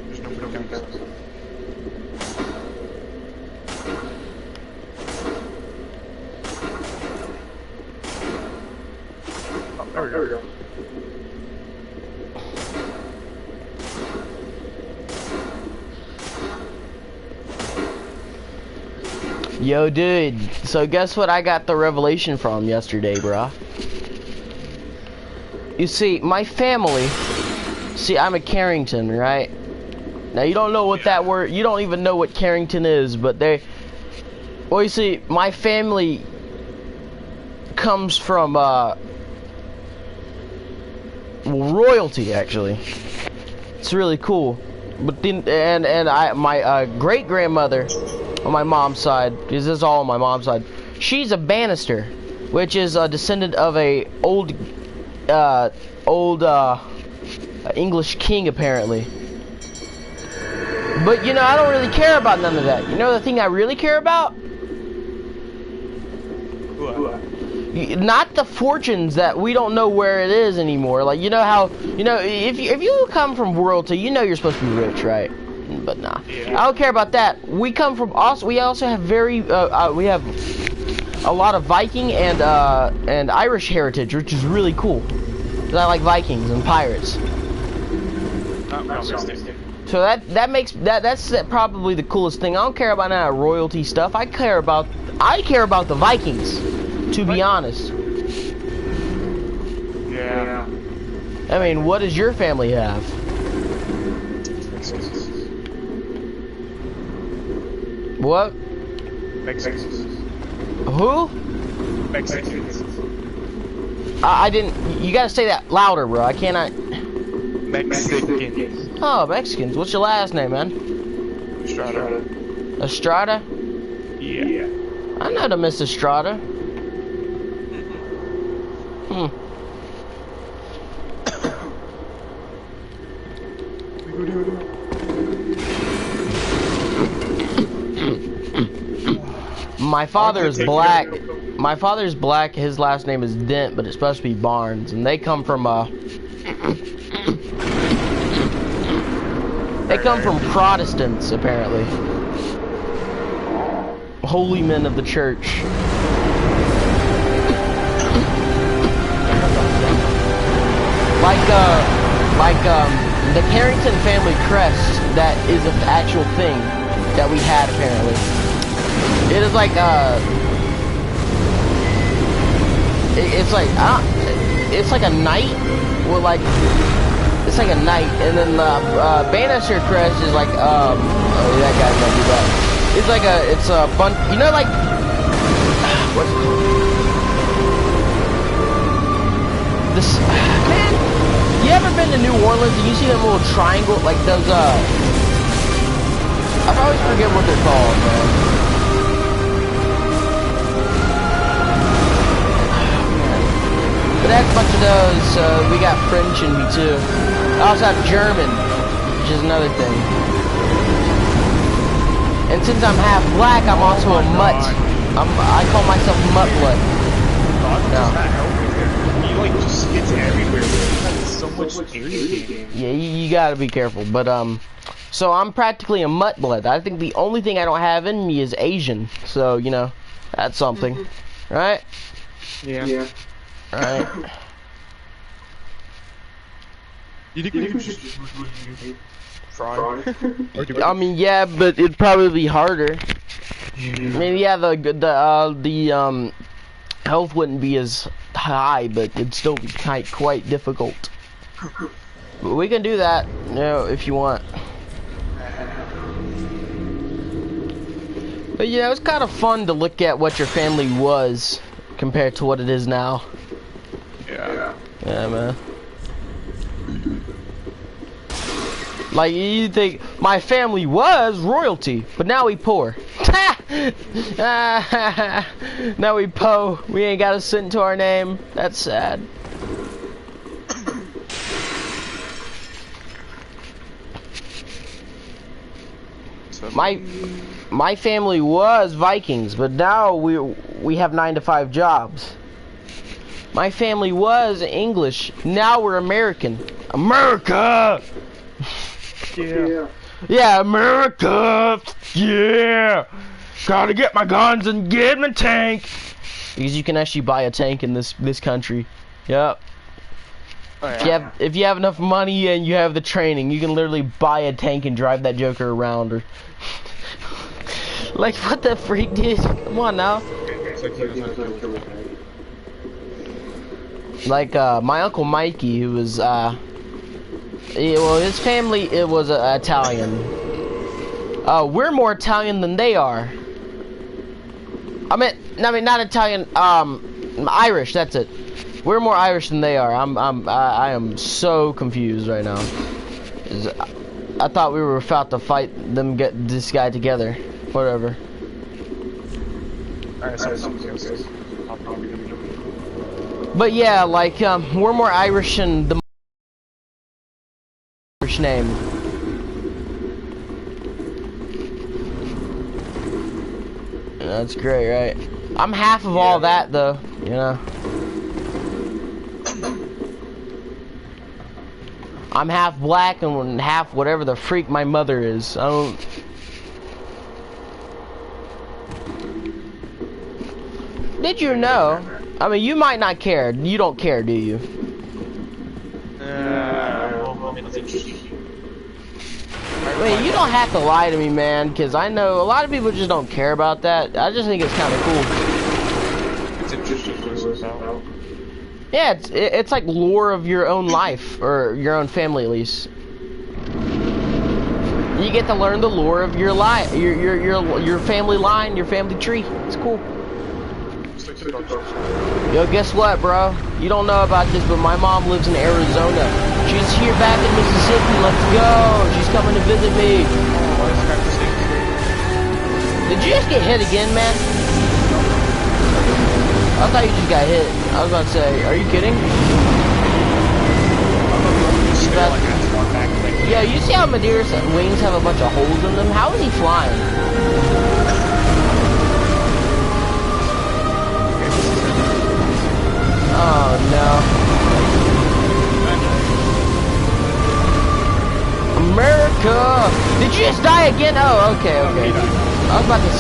There's nobody coming back. Oh, there we go. Yo, dude. So guess what I got the revelation from yesterday, bruh? You see, my family... See, I'm a Carrington, right? Now, you don't know what that word... You don't even know what Carrington is, but they... Well, you see, my family comes from, royalty, actually. It's really cool. But then, my great-grandmother... on my mom's side, because this is all on my mom's side, she's a Bannister, which is a descendant of a old English king, apparently. But, you know, I don't really care about none of that. You know the thing I really care about? Not the fortunes that we don't know where it is anymore. Like, you know how, you know, if you come from royalty, you know you're supposed to be rich, right? But nah, I don't care about that. We come from we also have we have a lot of Viking and Irish heritage, which is really cool. 'Cause I like Vikings and pirates. So that's probably the coolest thing. I don't care about that royalty stuff. I care about the Vikings, to be honest. Yeah. I mean, what does your family have? What? Mexicans. Who? Mexicans. I didn't. You gotta say that louder, bro. I cannot. Mexicans. Oh, Mexicans. What's your last name, man? Estrada. Estrada? Yeah. I know the Miss Estrada. Hmm. My father is black. My father's black. His last name is Dent, but it's supposed to be Barnes, and they come from Protestants, apparently. Holy men of the church. Like the Carrington family crest, that is an actual thing that we had, apparently. It is like, it's like a knight, with like, it's like a knight, and then the Bannister crest is like, oh, that guy's gonna do that. It's a bunch, you know, like, what's it called? This, man, you ever been to New Orleans and you see them little triangle, like those, I always forget what they're called, man. But I have a bunch of those, we got French in me too. I also have German, which is another thing. And since I'm half black, I'm also a mutt. I call myself mutt blood. No. He like just gets everywhere. That's so much irritating. Yeah, you gotta be careful. But so I'm practically a mutt blood. I think the only thing I don't have in me is Asian. So you know, that's something, right? Yeah. Right. You think we should try? I mean, yeah, but it'd probably be harder. I mean, yeah, the health wouldn't be as high, but it'd still be quite difficult. But we can do that, you know, if you want. But yeah, it's kind of fun to look at what your family was compared to what it is now. Yeah. Yeah, man. Like, you think my family was royalty, but now we poor. Now we po. We ain't got a cent to our name. That's sad. My family was Vikings, but now we have 9-to-5 jobs. My family was English. Now we're American. America! Yeah. Yeah, America! Yeah! Gotta get my guns and get my tank! Because you can actually buy a tank in this country. Yep. Oh, yeah. If you have enough money and you have the training, you can literally buy a tank and drive that joker around. Or like, what the freak, dude? Come on now. Like my uncle Mikey, who was well, his family, it was Italian. We're more Italian than they are. I mean not Italian, Irish, that's it. We're more Irish than they are. I am so confused right now. I thought we were about to fight them, get this guy together. Whatever. Alright, so but yeah, like, we're more Irish than the Irish name. That's great, right? I'm half of all that, though, you know. I'm half black and half whatever the freak my mother is. I don't... Did you know? I mean, you might not care. You don't care, do you? well, I mean, that's interesting. I mean, you don't have to lie to me, man, because I know a lot of people just don't care about that. I just think it's kind of cool. It's interesting to listen out. Yeah, it's like lore of your own life, or your own family at least. You get to learn the lore of your life, your family line, your family tree. It's cool. Yo, guess what, bro? You don't know about this, but my mom lives in Arizona. She's here back in Mississippi. Let's go. She's coming to visit me. Did you just get hit again, man? I thought you just got hit. I was about to say, are you kidding? Yeah, you see how Madeira's wings have a bunch of holes in them? How is he flying? Oh no. America! Did you just die again? Oh, okay, okay. I was about to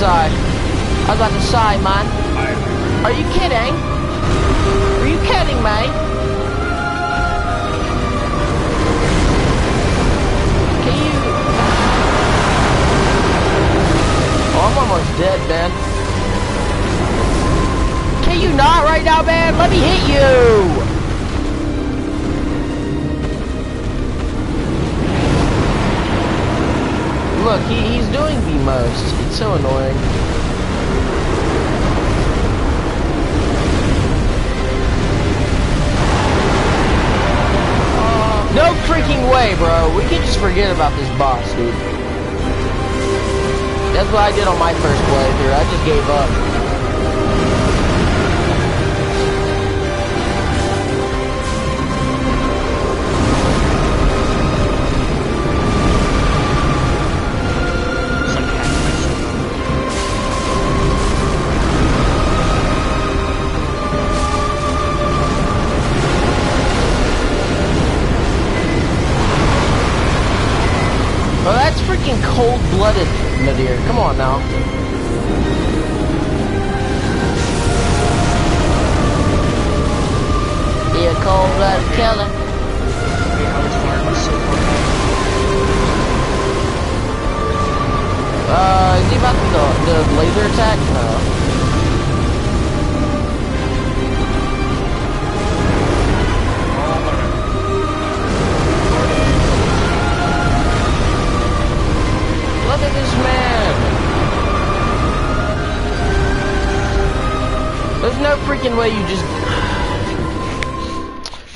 sigh. Man. Are you kidding? Are you kidding me? Can you... Oh, I'm almost dead, man. Can you not right now, man? Let me hit you! Look, he's doing the most. It's so annoying. No freaking way, bro. We can just forget about this boss, dude. That's what I did on my first playthrough. I just gave up. Oh, that's freaking cold-blooded, Nadir. Come on now. Yeah, cold-blooded killer. Is he about the laser attack? No. Look at this man! There's no freaking way you just...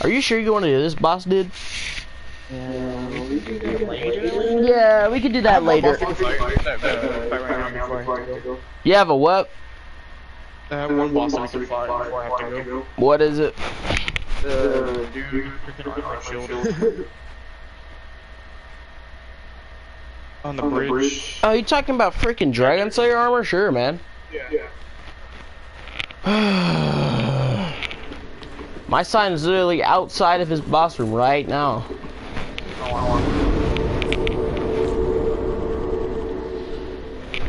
Are you sure you want to do this, boss dude? Yeah, we could do that later. You have a what? I have one boss that we can fight before I have to go. What is it? Dude, shield. On the bridge. Oh, you talking about freaking Dragon Slayer armor? Sure, man. Yeah. My sign is literally outside of his boss room right now.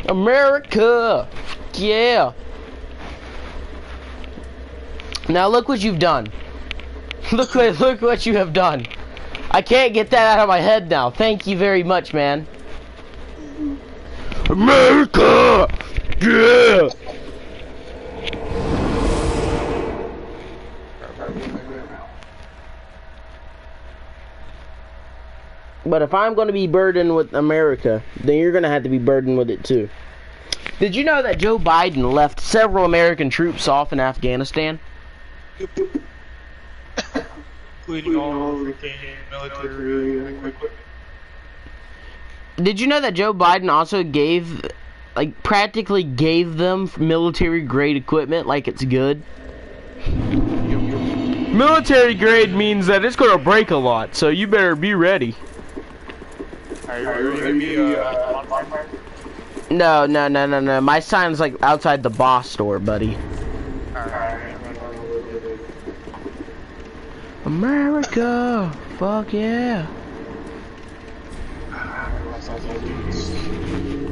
America! Yeah! Now look what you've done. Look what you have done. I can't get that out of my head now. Thank you very much, man. America! Yeah! But if I'm going to be burdened with America, then you're going to have to be burdened with it too. Did you know that Joe Biden left several American troops off in Afghanistan? Including all the military equipment. Did you know that Joe Biden also gave, like, practically gave them military grade equipment like it's good? Military grade means that it's going to break a lot, so you better be ready. Are you gonna be on fire? No. My sign's like outside the boss store, buddy. America! Fuck yeah!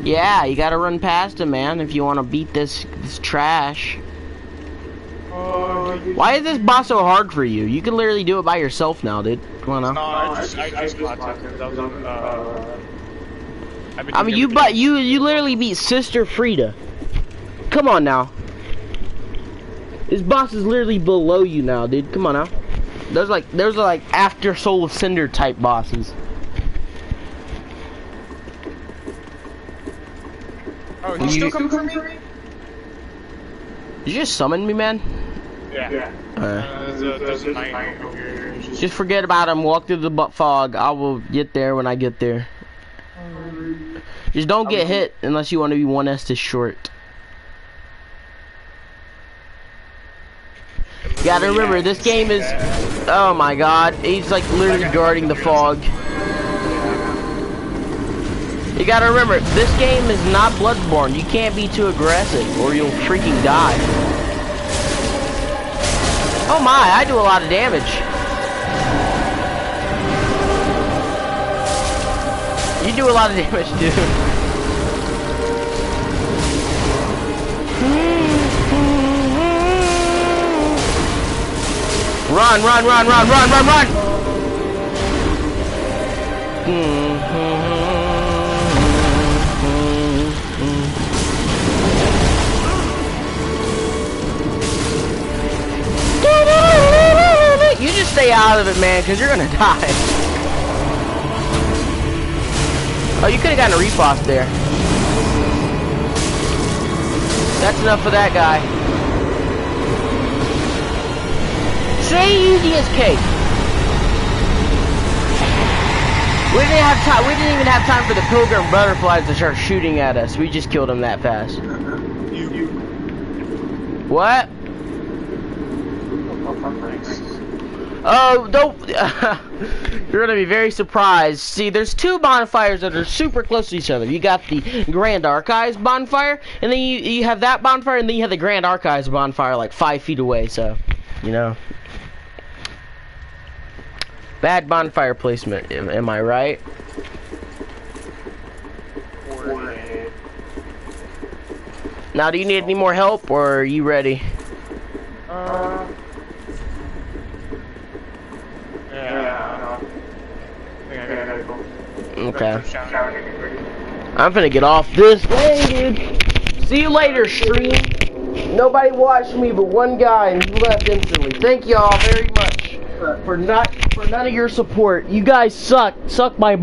Yeah, you gotta run past him, man, if you want to beat this trash. Why is this boss so hard for you? You can literally do it by yourself now, dude. Come on now. No, I just got to because I was on, I mean, you literally beat Sister Frida. Come on now. This boss is literally below you now, dude. Come on now. Those are like after Soul of Cinder type bosses. Oh, he's still coming for me? Did you just summon me, man? Yeah. There's a knight over here. Just forget about him. Walk through the butt fog. I will get there when I get there. Just don't get hit unless you want to be one Estes short. You gotta remember, this game is... Oh my god. He's like literally guarding the fog. You gotta remember, this game is not Bloodborne. You can't be too aggressive or you'll freaking die. Oh my, I do a lot of damage. You do a lot of damage, dude. Run, run, run, run, run, run, run! You just stay out of it, man, because you're gonna die. Oh, you could have gotten a repost there. That's enough for that guy. Say easy as cake. We didn't even have time for the pilgrim butterflies to start shooting at us. We just killed them that fast. What? Oh, don't. You're gonna be very surprised. See, there's two bonfires that are super close to each other. You got the Grand Archives bonfire, and then you have that bonfire, and then you have the Grand Archives bonfire like 5 feet away. So, you know, bad bonfire placement. Am I right? Now, do you need any more help, or are you ready? Okay. I'm finna get off this thing, dude. See you later, stream. Nobody watched me but one guy, and he left instantly. Thank y'all very much for none of your support. You guys suck. Suck my balls.